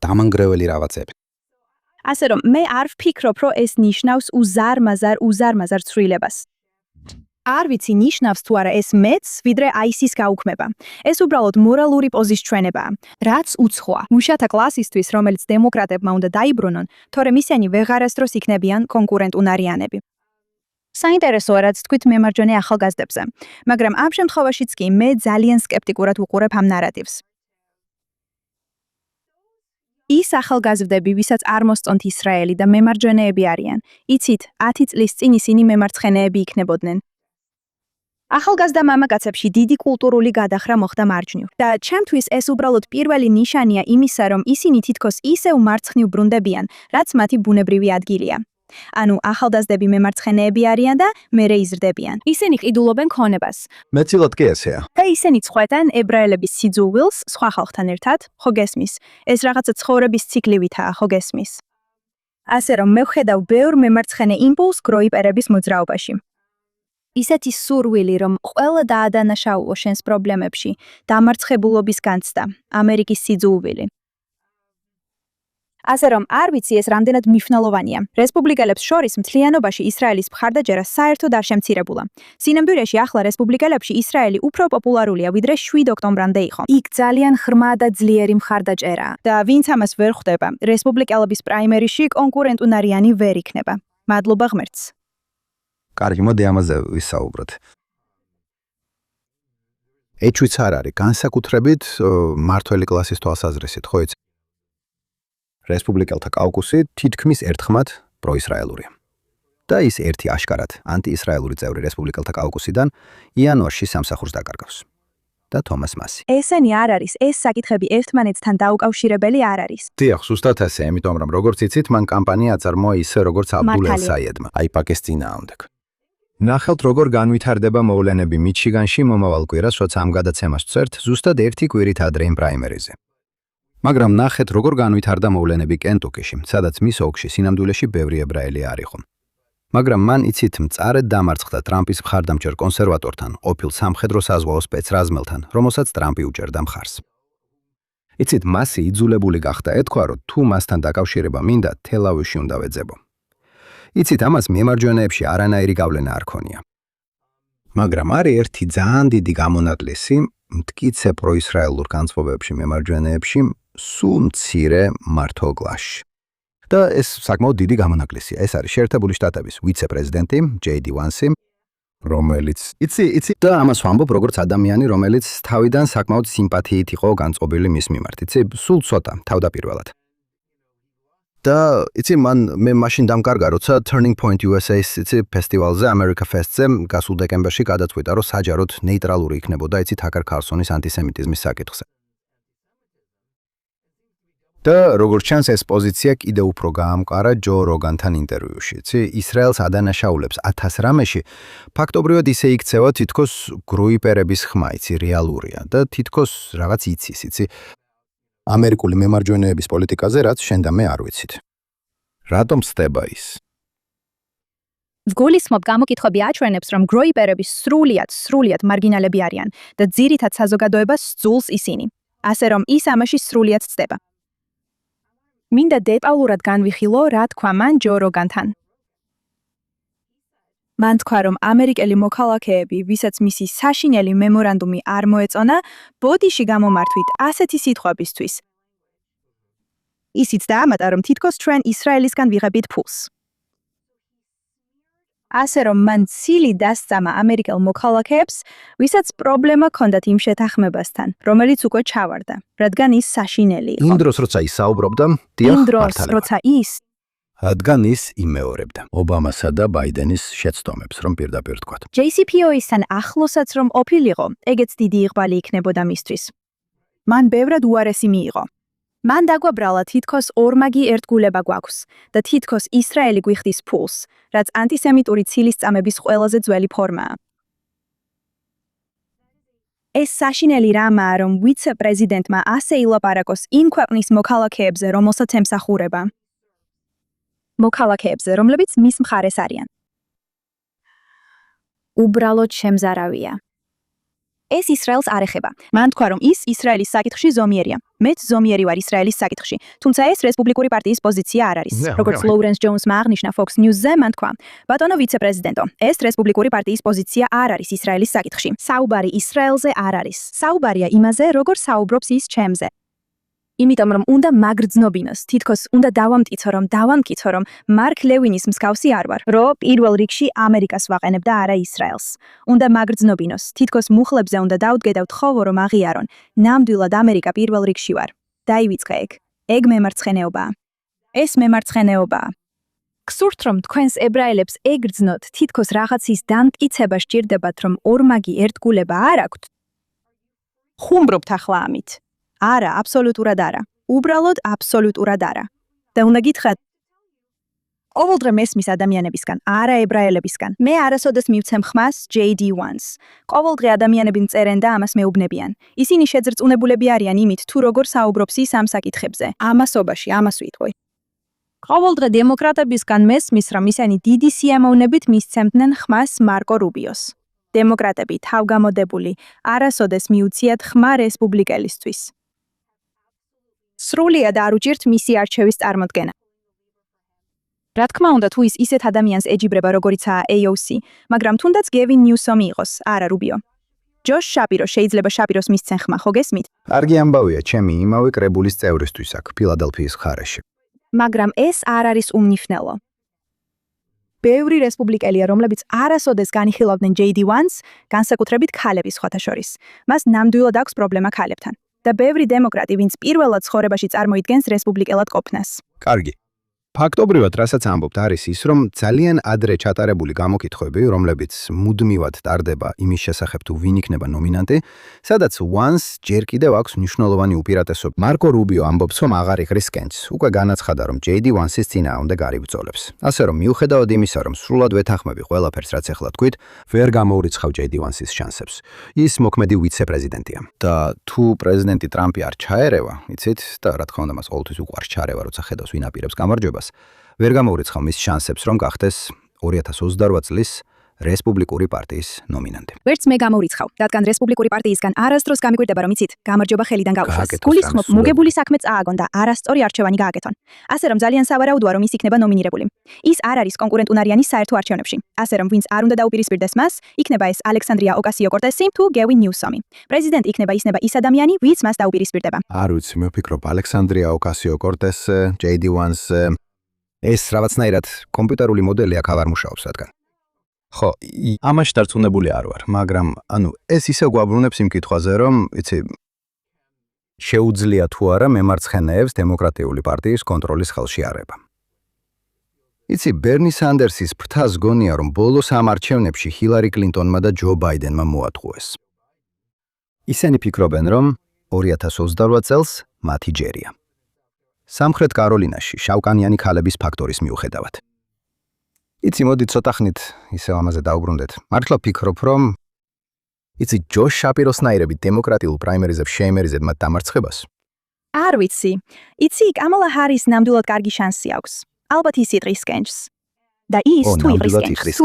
დამანგრეველი რაღაცები. ასე რომ მე არ ვფიქრობ, რომ ეს ნიშნავს უზარმაზარ ცვლილებას. არ ვიცი ნიშნავს თუ არა ეს მეც, ვიდრე აისის გაუქმება. ეს უბრალოდ მორალური პოზის ჩვენებაა, რაც უცხოა. მუშათა კლასისთვის, რომელიც დემოკრატებმა უნდა დაიბრუნონ, თორემ ისინი ვეღარასდროს იქნებიან კონკურენტუნარიანები. საინტერესოა, რაც თქვით მემარჯვენე ახალგაზრდებზე, მაგრამ ამ შემთხვევაშიც კი მე ძალიან სკეპტიკურად ვუყურებ ამ ნარატივს. ის ახალგაზრდები, ვისაც არ მოსწონთ ისრაელი და მემარჯვენეები არიან, იცით, 10 წლის წინ ისინი მემარცხენეები იქნებოდნენ. ახალგაზრდა მამაკაცებში დიდი კულტურული გადახრა მოხდა მარჯვნივ. და ჩემთვის ეს უბრალოდ პირველი ნიშანია იმისა, რომ ისინი თითქოს ისევ მარცხნივ ბრუნდებიან, რაც მათი ბუნებრივი ადგილია. ანუ ახალგაზრდები მემარცხენეები არიან და მერე იზრდებიან. ისინი ყიდულობენ ქონებას. მეტწილად კი ესეა. და ისინი წყვეტენ ებრაელების სიძულვილს სხვა ხალხთან ერთად, ხო გესმის? ეს რაღაცა ცხოვრების ციკლივითაა, ხო გესმის? ასე რომ მე ვხედავ ბევრ მემარცხენე იმპულს გროიპერების მოძრაობაში. ისეთი სურვილი, რომ ყველა დაადანაშაულო შენს პრობლემებში, დამარცხებულობის განცდა, ამერიკის სიძულვილი. ასე რომ არ ვიცი ეს რამდენად მნიშვნელოვანია. რესპუბლიკელებს შორის მთლიანობაში ისრაელის მხარდაჭერა საერთოდ არ შემცირებულა. სინამდვილეში ახლა რესპუბლიკელებში ისრაელი უფრო პოპულარულია, ვიდრე 7 ოქტომბრამდე იყო. იქ ძალიან ღრმა და ძლიერი მხარდაჭერაა. და ვინც ამას ვერ ხვდება, რესპუბლიკელების პრაიმერიში კონკურენტუნარიანი ვერ იქნება. მადლობა ღმერთს. კარგი, მოდი ამაზე ვისაუბროთ. ეჭვიც არ არის, განსაკუთრებით მართველი კლასის თვალსაზრისით, ხო იცი? რესპუბლიკელთა კაუკუსი თითქმის ერთხმად პროისრაელურია. და ის ერთი აშკარად ანტიისრაელური წევრი რესპუბლიკელთა კაუკუსიდან იანვარში სამსახურს დაკარგავს. და თომას მასი. ესენი არ არის, ეს საკითხები ერთმანეთთან დაუკავშირებელი არ არის. დიახ, ზუსტად ასე, იმიტომ რომ როგორც იცით, მან კამპანია აწარმოა ისე როგორც აბდულ ელ-საიედმა, აიპაკეს წინააღმდეგ. ნახავთ, როგორ განვითარდება მოვლენები მიჩიგანში მომავალ კვირას, როცა ამ გადაცემას ვწერთ, ზუსტად 1 კვირით ადრე იმ პრაიმერიზე. მაგრამ ნახეთ, როგორ განვითარდა მოვლენები კენტუკიში, სადაც მის ოლქში სინამდვილეში ბევრი ებრაელი არ იყო. მაგრამ მან იცით, მწარედ დამარცხდა ტრამპის მხარდამჭერ კონსერვატორთან, ყოფილ სამხედრო საზღვაო სპეცრაზმელთან, რომელსაც ტრამპი უჭერდა მხარს. იცით, მასი იძულებული გახდა ეთქვა, რომ თუ მასთან დაკავშირება მინდა, თელ-ავივში უნდა ვეძებო. იცით, ამას მემარჯვენეებში არანაირი გავლენა არ ქონია. მაგრამ არის ერთი ძალიან დიდი გამონაკლისი მტკიცე პროისრაელურ განწყობებში მემარჯვენეებში სულ მცირე მართო კლასში. და ეს საკმაოდ დიდი გამონაკლისია. ეს არის შეერთებული შტატების ვიცე-პრეზიდენტი ჯეი-დი ვანსი, რომელიც იცი და ამას ვამბობ როგორც ადამიანი, რომელიც თავიდან საკმაოდ სიმპათიით იყო განწყობილი მის მიმართ. იცი, სულ ცოტა თავდაპირველად. და იცი, მე მაშინ დამკარგა, როცა Turning Point USA-ს ფესტივალზე, America Fest-ზე გასულ დეკემბერში გადაწყვიტა, რომ საჯაროდ ნეიტრალური იქნებოდა, იცი, თაკერ კარლსონის ანტისემიტიზმის საკითხზე. და როგორც ჩანს, ეს პოზიცია კიდევ უფრო გაამყარა ჯო როგანთან ინტერვიუში. იცი, ისრაელს ადანაშაულებს 1000 რამეში, ფაქტობრივად ისე იქცევა, თითქოს გროიპერების ხმა, იცი, რეალურია და თითქოს რაღაც იცის, იცი, ამერიკული მემარჯვენეების პოლიტიკაზე, რაც შენ და მე არ ვიცით. რატომ ხდება ის? ვგულისხმობ გამოკითხვები აჩვენებს, რომ გროიპერები სრულიად მარგინალები არიან და ძირითად საზოგადოებას სძულს ისინი. ასე რომ ის ამაში სრულიად ცდება. მინდა დეტალურად განვიხილო, რა თქვა მან ჯო როგანთან. მან თქვა, რომ ამერიკელი მოქალაქეები, ვისაც მისი საშინელი მემორანდუმი არ მოეწონა, ბოდიში გამომართვით ასეთი სიტყვებისთვის. ისიც დაამატა, რომ თითქოს ჩვენ ისრაელისგან ვიღებით ფულს. ასე რომ მან ცილი დასწამა ამერიკელ მოქალაქეებს, ვისაც პრობლემა ჰქონდათ იმ შეთანხმებასთან, რომელიც უკვე ჩავარდა, რადგან ის საშინელი იყო. იმ დროს, როცა ის საუბრობდა, დიახ, რადგან ის იმეორებდა ობამასა და ბაიდენის შეცდომებს, რომ პირდაპირ თქვათ. JCPOA-სთან ახლოსაც რომ ყოფილიყო, ეგეც დიდი იღვალი იქნებოდა მისთვის. მან ბევრად უარესი მიიღო. მან დაგვაბრალა თითქოს ორმაგი ერთგულება გვაქვს და თითქოს ისრაელი გვიხდის ფულს, რაც ანტისემიტური ცილისწამების ყველაზე ძველი ფორმაა. ეს საშინელი რამაა, რომ ვიცე-პრეზიდენტმა ასე ილაპარაკოს იმ ქვეყნის მოქალაქეებზე, რომელსაც ემსახურება. მოქალაქეებზე, რომლებიც მის მხარეს არიან. უბრალოდ შემზარავია. ეს ისრაელს არ ეხება. მან თქვა, რომ ის ისრაელის საკითხში ზომიერია. მეც ზომიერი ვარ ისრაელის საკითხში, თუმცა ეს რესპუბლიკური პარტიის პოზიცია არ არის. როგორც ლოურენს ჯოუნსმა აღნიშნა Fox News-ზე, მან თქვა: ბატონო ვიცე-პრეზიდენტო, ეს რესპუბლიკური პარტიის პოზიცია არ არის ისრაელის საკითხში. საუბარი ისრაელზე არ არის. საუბარია იმაზე, როგორ საუბრობს ის ჩემზე. იმიტომ რომ უნდა მაგრძნობინოს, თითქოს უნდა დავამტკიცო, რომ მარკ ლევინის მსგავსი არ ვარ, რომ პირველ რიგში ამერიკას ვაყენებ და არა ისრაელს. უნდა მაგრძნობინოს, თითქოს მუხლებზე უნდა დავდგე და ვთხოვო, რომ აღიარონ. ნამდვილად ამერიკა პირველ რიგში ვარ. დაივიწყე ეგ. ეგ მემარცხენეობაა. ეს მემარცხენეობაა. გსურთ რომ თქვენს ებრაელებს ეგრძნოთ, თითქოს რაღაცის დამტკიცება სჭირდებათ, რომ ორმაგი ერთგულება არ აქვთ. ხუმრობთ ახლა ამით. არა, აბსოლუტურად არა. უბრალოდ აბსოლუტურად არა. და უნდა გითხრათ, ყოველდღე მესმის ადამიანებისგან, არა ებრაელებისგან. მე არასოდეს მივცემ ხმას JD-1-ს. ყოველდღე ადამიანები მწერენ და ამას მეუბნებიან. ისინი შეძრწუნებულები არიან იმით, თუ როგორ საუბრობს ის ამ საკითხებზე. ამასობაში, ამას ვიტყვი. ყოველდღე დემოკრატებისგან მესმის, რომ ისინი დიდი სიამოვნებით მისცემდნენ ხმას მარკო რუბიოს. დემოკრატები თავგამოდებული, არასოდეს მიუციათ ხმა რესპუბლიკელისთვის. სრულიად არ უჭირთ მისი არჩევის წარმოდგენა. რა თქმა უნდა, თუ ის ისეთ ადამიანს ეჯიბრება, როგორიცაა AOC, მაგრამ თუნდაც გევინ ნიუსომი იყოს, არა რუბიო. ჯოშ შაპირო შეიძლება შაპიროს მისცენ ხმა, ხო გესმით? კარგი ამბავია, ჩემი იმავე კრებულის წევრისთვის აქ, ფილადელფიის მხარეში. მაგრამ ეს არ არის უმნიშვნელო. ბევრი რესპუბლიკელია, რომლებიც არასოდეს განიხილავდნენ JD-1-ს, განსაკუთრებით ქალების სხვათა შორის. მას ნამდვილად აქვს პრობლემა ქალებთან. და ბევრი დემოკრატი, ვინც პირველად ცხოვრებაში წარმოიდგენს რესპუბლიკელად ყოფნას. კარგი. ფაქტობრივად, რასაც ამბობთ, არის ის, რომ ძალიან ადრე ჩატარებული გამოკითხვები, რომლებიც მუდმივად ტარდება იმის შესახებ, თუ ვინ იქნება ნომინანტი, სადაც once ჯერ კიდევ აქვს მნიშვნელოვანი უპირატესობა. მარკო რუბიო ამბობს, რომ აღარ იღრის კენჭს. უკვე განაცხადა, რომ JD-1-ის წინააღმდეგ არ იბრძოლებს. ასე რომ, მიუხედავად იმისა, რომ სრულად ვეთანხმები ყველაფერს, რაც ახლა თქვით, ვერ გამოურიცხავ JD-1-ის შანსებს. ის მოქმედი ვიცე-პრეზიდენტია. და თუ პრეზიდენტი ტრამპი არ ჩაერევა, იცით, და რა თქმა უნდა, მას ყოველთვის უყვარს ჩარევა, როცა ხედავს ვინ აპირებს გამარჯვებას. ვერ გამოურიცხავ მის შანსებს, რომ გახდეს 2028 წლის რესპუბლიკური პარტიის ნომინანტი. ვერც მე გამოურიცხავ, რადგან რესპუბლიკური პარტიისგან არასდროს გამიგვირდება, რომ იცით, გამარჯვება ხელიდან გაუშვეს. გულისხმობ, მოგებული საქმე წააგონ და არასწორი არჩევანი გააკეთონ. ასე რომ ძალიან სავარაუდოა, რომ ის იქნება ნომინირებული. ის არ არის კონკურენტუნარიანი საერთო არჩევნებში. ასე რომ ვინც არ უნდა დაუპირისპირდეს მას, იქნება ეს ალექსანდრია ოკასიო-კორტესი თუ გევინ ნიუსომი. პრეზიდენტი იქნება ის ადამიანი, ვინც მას დაუპირისპირდება. არ ვიცი, მე ვფიქრობ ალექსანდრია ოკასიო-კორტესი, JD-1-ს ეს რაღაცნაირად კომპიუტერული მოდელი აქ არ მუშაობს, რადგან ხო, ამაში დარწმუნებული არ ვარ, მაგრამ ეს ისე გვაბრუნებს იმ კითხვაზე, რომ, იცი, შეუძლია თუ არა მემარცხენეებს დემოკრატიული პარტიის კონტროლის ხელში არება. იცი, ბერნი სანდერსის ფრთას გონია, რომ ბოლოს ამ არჩევნებში ჰილარი კლინტონმა და ჯო ბაიდენმა მოატყუეს. ისინი ფიქრობენ, რომ 2028 წელს მათი ჯერია. სამხრეთ კაროლინაში შავკანიანი ქალების ფაქტორის მიუხედავად. იცი, მოდი ცოტა ხნით ისევ ამაზე დავბრუნდეთ. მართლა ფიქრობ, რომ იცი, ჯოშ შაპიროსნაირები დემოკრატიულ პრაიმერიზებს შეემერიზეთ მათ დამარცხებას? არ ვიცი. იცი, კამალა ჰარის ნამდვილად კარგი შანსი აქვს. ალბათ ის იღრის კენჭს. და ის თუ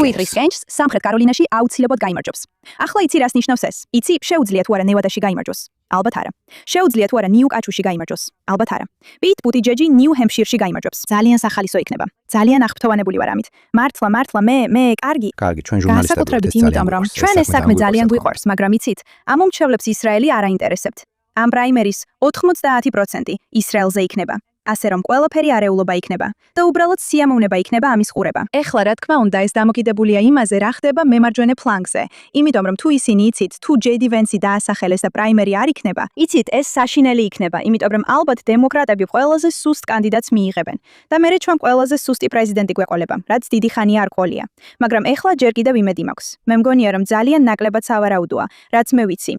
იღრის კენჭს, სამხრეთ კაროლინაში აუცილებლად გაიმარჯვებს. ახლა იცი რას ნიშნავს ეს? იცი, შეუძლია თუ არა ნევადაში გაიმარჯვოს? ალბათ არა. შეუძლია თუ არა ნიუ-კაჩუში გაიმარჯვოს? ალბათ არა. პიტ ბუტიჯეჯი ნიუ-ჰემპშირში გაიმარჯვებს. ძალიან სახალისო იქნება. ძალიან აღფრთოვანებული ვარ ამით. მართლა მე კარგი, ჩვენ ჟურნალისტები განსაკუთრებით იმიტომ, რომ ჩვენ ეს საქმე ძალიან გვიყვარს, მაგრამ იცით, ამ მომჩევლებს ისრაელი არ აინტერესებთ. ამ პრაიმერის 90% ისრაელზე იქნება. ასე რომ ყველაფერი არეულობა იქნება და უბრალოდ სიამოვნება იქნება ამის ყურება. ეხლა რა თქმა უნდა ეს დამოკიდებულია იმაზე, რა ხდება მემარჯვენე ფლანგზე. იმიტომ რომ თუ ისინი იცით, თუ JD Vance-ი დაასახელეს და პრაიმერი არ იქნება, იცით ეს საშინელი იქნება, იმიტომ რომ ალბათ დემოკრატები ყველაზე სუსტ კანდიდატს მიიღებენ და მერე ჩვენ ყველაზე სუსტი პრეზიდენტი გვეყოლება, რაც დიდი ხანია არ ყოლია. მაგრამ ეხლა ჯერ კიდევ იმედი მაქვს. მე მგონია რომ ძალიან ნაკლებად სავარაუდოა, რაც მე ვიცი.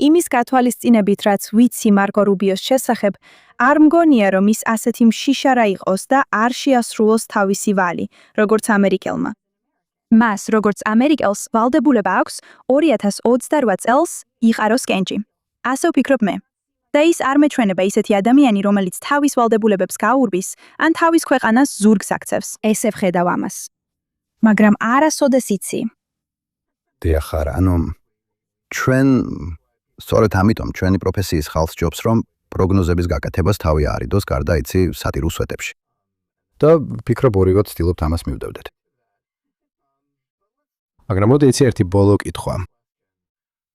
იმის გათვალისწინებით, რაც ვიცი მარკო რუბიოს შესახებ, არ მგონია, რომ ის ასეთი მშიშარა იყოს და არ შეასრულოს თავისი ვალი, როგორც ამერიკელმა. მას, როგორც ამერიკელს, ვალდებულება აქვს 2028 წელს იყაროს კენჭი. ასე ვფიქრობ მე. და ის არ მეჩვენება ისეთი ადამიანი, რომელიც თავის ვალდებულებებს გაურბის, ან თავის ქვეყანას ზურგს აქცევს. ესე ვხედავ ამას. მაგრამ არასოდეს იცი. დიახ, ჩვენ სწორედ ამიტომ ჩვენი პროფესიის ხალხს ჯობს, რომ პროგნოზების გაკეთებას თავი არიდოს გარდა იცი სატირულ სვეტებში. და ვფიქრობ ორივე ვცდილობთ ამას მივდევდეთ. მაგრამ მოდი იცი ერთი ბოლო კითხვა.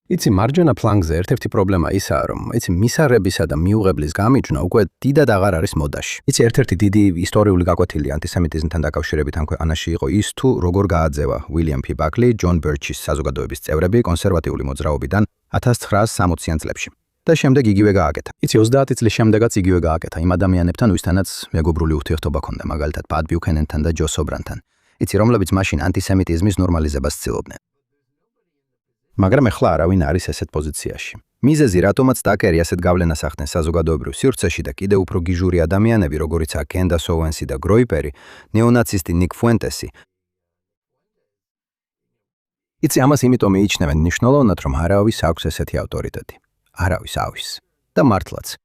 იცი მარჯვენა ფლანგზე ერთ-ერთი პრობლემა ისაა, რომ იცი მისაღებისა და მიუღებლის გამიჯვნა უკვე დიდად აღარ არის მოდაში. იცი ერთ-ერთი დიდი ისტორიული გაკვეთილი ანტისემიტიზმთან დაკავშირებით ამ ქვეყანაში იყო ის, თუ როგორ გააძევა უილიამ ფი ბაკლი, ჯონ ბერჩის საზოგადოების წევრები კონსერვატიული მოძრაობიდან 1960-იან წლებში. და შემდეგ იგივე გააკეთა. იცი 30 წლის შემდეგაც იგივე გააკეთა იმ ადამიანებთან, ვისთანაც მეგობრული ურთიერთობა ჰქონდა, მაგალითად პატ ბიუქენენთან და ჯო სობრანთან. იცი რომლებიც მაშინ ანტისემიტიზმის ნორმალიზებას ცდილობდნენ. მაგრამ ეხლა არავინ არის ესეთ პოზიციაში. მიზეზი, რატომაც ტაკერი ასეთ გავლენას ახდენს საზოგადოებრივ სივრცეში და კიდევ უფრო გიჟური ადამიანები, როგორიცაა კენდას ოუენსი და გროიპერი, ნეონაცისტი ნიკ ფუენტესი. იცი ამას იმიტომ მიიჩნევენ მნიშვნელოვნად, რომ არავის აქვს ესეთი ავტორიტეტი. ავის და მართლაც.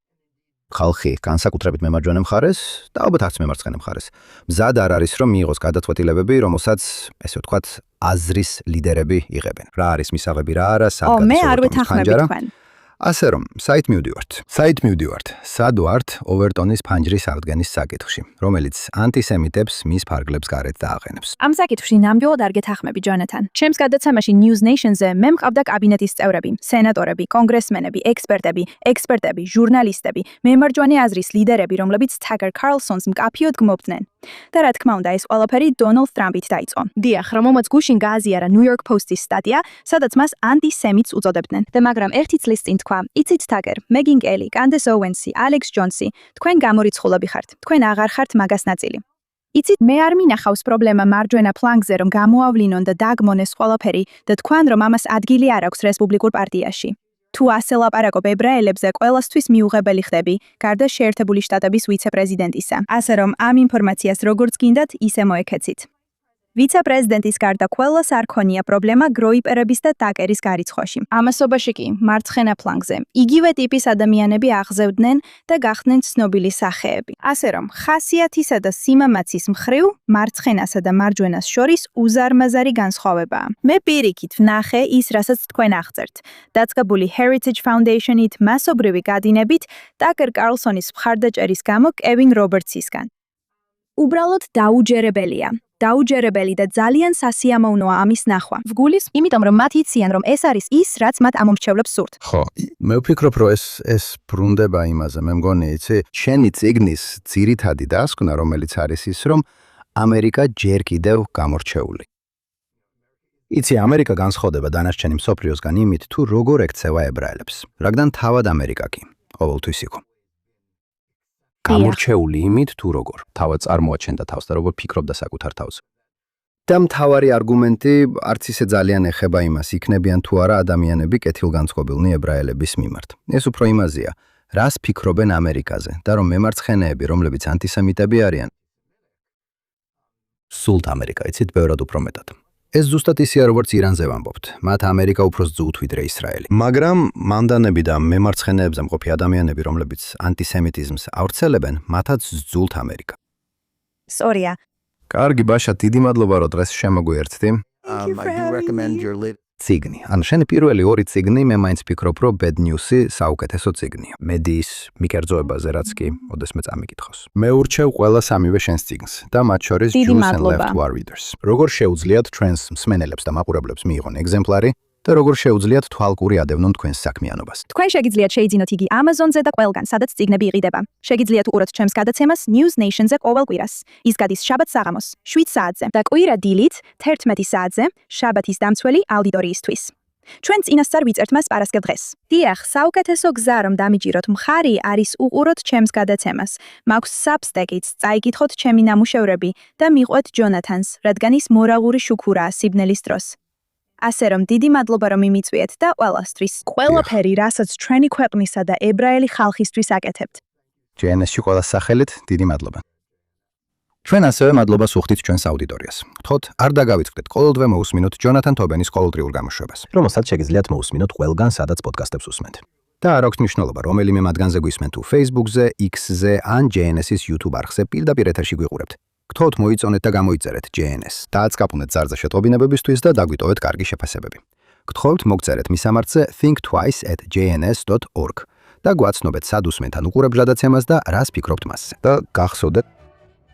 ხალხი განსაკუთრებით მემარჯვენე მხარეს და ალბათ არც მემარცხენე მხარეს მზად არ არის რომ მიიღოს გადაწყვეტილებები, რომელსაც ესე ვთქვათ აზრის ლიდერები იღებენ. რა არის მისაღები, რა არა, სად მე არ ვეთანხმები თქვენ. ასე რომ, საით მივდივართ. სად ვართ ოვერტონის ფანჯრის აღდგენის საკითხში, რომელიც ანტისემიტებს მის ფარგლებს გარეთ დააყენებს. ამ საკითხში ნამდვილად არ გეთანხმები, ჯონათან. ჩემს გადაცემაში News Nation-ზე მე მყავდა კაბინეტის წევრები, სენატორები, კონგრესმენები, ექსპერტები, ჟურნალისტები, მემარჯვენე აზრის ლიდერები, რომლებიც Tucker Carlson's მკაფიოდ გმობდნენ. და რა თქმა უნდა, ეს ყველაფერი დონალდ ტრამპით დაიწყო. დიახ, რომელმაც გუშინ გააზიარა New York Post-ის სტატია, სადაც მას ანტისემიტს უწოდებდნენ. და მაგრამ ერთი წლის წინ თქვა, იცით Tucker, Megyn Kelly, Candace Owens-ი, Alex Jones-ი, თქვენ გამორიცხულები ხართ. თქვენ აღარ ხართ მაგას ნაწილი. იცით, მე არ მინახავს პრობლემა მარჯვენა ფლანგზე, რომ გამოავლინონ და დაგმონეს ყველაფერი და თქვენ, რომ ამას ადგილი არ აქვს რესპუბლიკურ პარტიაში. თუ ასე ლაპარაკობ ებრაელებზე, ყველასთვის მიუღებელი ხდები, გარდა შეერთებული შტატების ვიცე-პრეზიდენტისა. ასე რომ ამ ინფორმაციას როგორც გინდათ, ისე მოეკეცით. ვიცე-პრეზიდენტის გარდა ყველას არ ქონია პრობლემა გროიპერების და ტაკერის გარიცხვაში. ამასობაში კი, მარცხენა ფლანგზე, იგივე ტიპის ადამიანები აღზევდნენ და გახდნენ ცნობილი სახეები. ასე რომ, ხასიათისა და სიმამაცის მხრივ, მარცხენასა და მარჯვენას შორის უზარმაზარი განსხვავებაა. მე პირიქით ვნახე ის, რასაც თქვენ აღწერთ. დაწყებული Heritage Foundation-ით, მასობრივი გადინებით, Tucker Carlson-ის მხარდაჭერის გამო კევინ რობერტსისგან. უბრალოდ დაუჯერებელია. დაუჯერებელი და ძალიან სასიამოვნოა ამის ნახვა. ვგულის, იმიტომ რომ მათ იციან, რომ ეს არის ის, რაც მათ ამომრჩევლებს სურთ. ხო, მე ვფიქრობ, რომ ეს ბრუნდება იმაზე, მე მგონი, იცი, შენი წიგნის ძირითადი დასკვნა, რომელიც არის ის, რომ ამერიკა ჯერ კიდევ გამორჩეული. იცი, ამერიკა განსხვავდება დანარჩენი მსოფლიოსგან იმით, თუ როგორ ექცევა ებრაელებს. რადგან თავად ამერიკა კი ყოველთვის იყო. გამორჩეული იმით, თუ როგორ თავად წარმოაჩენდა თავს და როგორ ფიქრობდა საკუთარ თავს. და მთავარი არგუმენტი არც ისე ძალიან ეხება იმას, იქნებიან თუ არა ადამიანები კეთილგანწყობილნი ებრაელების მიმართ. ეს უფრო იმაზეა, რას ფიქრობენ ამერიკაზე და რომ მემარცხენეები, რომლებიც ანტისემიტები არიან, სულთ ამერიკა, იცით, ბევრად უფრო მეტად. ეს ზუსტად ისეა, როგორც ირანზე ვამბობთ. მათ ამერიკა უფრო სძულთ ვიდრე ისრაელი. მაგრამ მანდანები და მემარცხენეებზე მყოფი ადამიანები, რომლებიც ანტისემიტიზმს ავრცელებენ, მათაც სძულთ ამერიკა. სწორია. კარგი, ბაშა, დიდი მადლობა, რომ დღეს შემოგვიერთდი. ციგნი. ანუ შენი პირველი ორი ციგნი, მე მაინც ვფიქრობ, რომ Bad News-ი საუკეთესო ციგნია. მედიის მიკერძოებაზე, რაც კი ოდესმე წამიკითხოს. მე ურჩევ ყველა სამივე შენს ციგნს და მათ შორის Jews and Left War Readers. როგორ შეუძლიათ ჩვენს მსმენელებს და მაყურებლებს მიიღონ ეგზემპლარი და როგორ შეუძლიათ თვალყური ადევნონ თქვენს საქმიანობას. თქვენ შეგიძლიათ შეიძინოთ იგი Amazon-ზე და ყველგან, სადაც ციგნები იყიდება. შეგიძლიათ უყუროთ ჩემს გადაცემას News Nation-ზე ყოველ კვირას. ის გადის შაბათს საღამოს, 7 საათზე და კვირა დილით 11 საათზე, შაბათის დამცველი აუდიტორიისთვის. ჩვენ წინასწარ ვიწერთ მას პარასკევ-დღეს. დიახ, საუკეთესო გზა რომ დამიჯიროთ მხარი არის უყუროთ ჩემს გადაცემას. მაქვს Substack-იც, წაიკითხოთ ჩემი ნამუშევრები და მიყვეთ ჯონათანს, რადგან ის მორალური შუქურაა სიბნელის დროს. ასე რომ დიდი მადლობა რომ იმიწვიეთ და ყველასთვის. ყველაფერი, რასაც ჩვენი ქვეყნისა და ებრაელი ხალხისთვის აკეთებთ. JNS-ში ყველა სახელით დიდი მადლობა. ჩვენ ასევე მადლობას ვუხდით ჩვენს აუდიტორიას. გთხოვთ, არ დაგავიწყდეთ ყოველდღე მოусმინოთ ჯონათან თობენის ყოველდღიურ გამოშვებას, რომელსაც შეგიძლიათ მოусმინოთ ყველგან, სადაც პოდკასტებს უსმენთ. და არ აქვს მნიშვნელობა, რომელიმე მათგანზე გვისმენთ თუ Facebook-ზე, X-ზე ან JNS-ის YouTube არხზე პირდაპირ ეთერში გვიყურებთ. გთხოვთ, მოიწონეთ და გამოიწერეთ JNS. დააწყაპუნეთ ზარზე შეტყობინებებისთვის და დაგვიტოვეთ კარგი შეფასებები. გთხოვთ მოგწერეთ მისამართზე thinktwice@jns.org და გვაცნობეთ სად უსმენთ ან უყურებთ გადაცემას და რას ფიქრობთ მასზე. და გახსოვდეთ,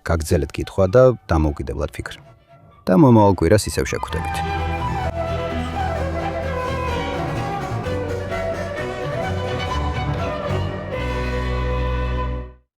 გაგრძელეთ კითხვა და დამოუკიდებლად ფიქრ. და მომავალ კვირას ისევ შეგხვდებით.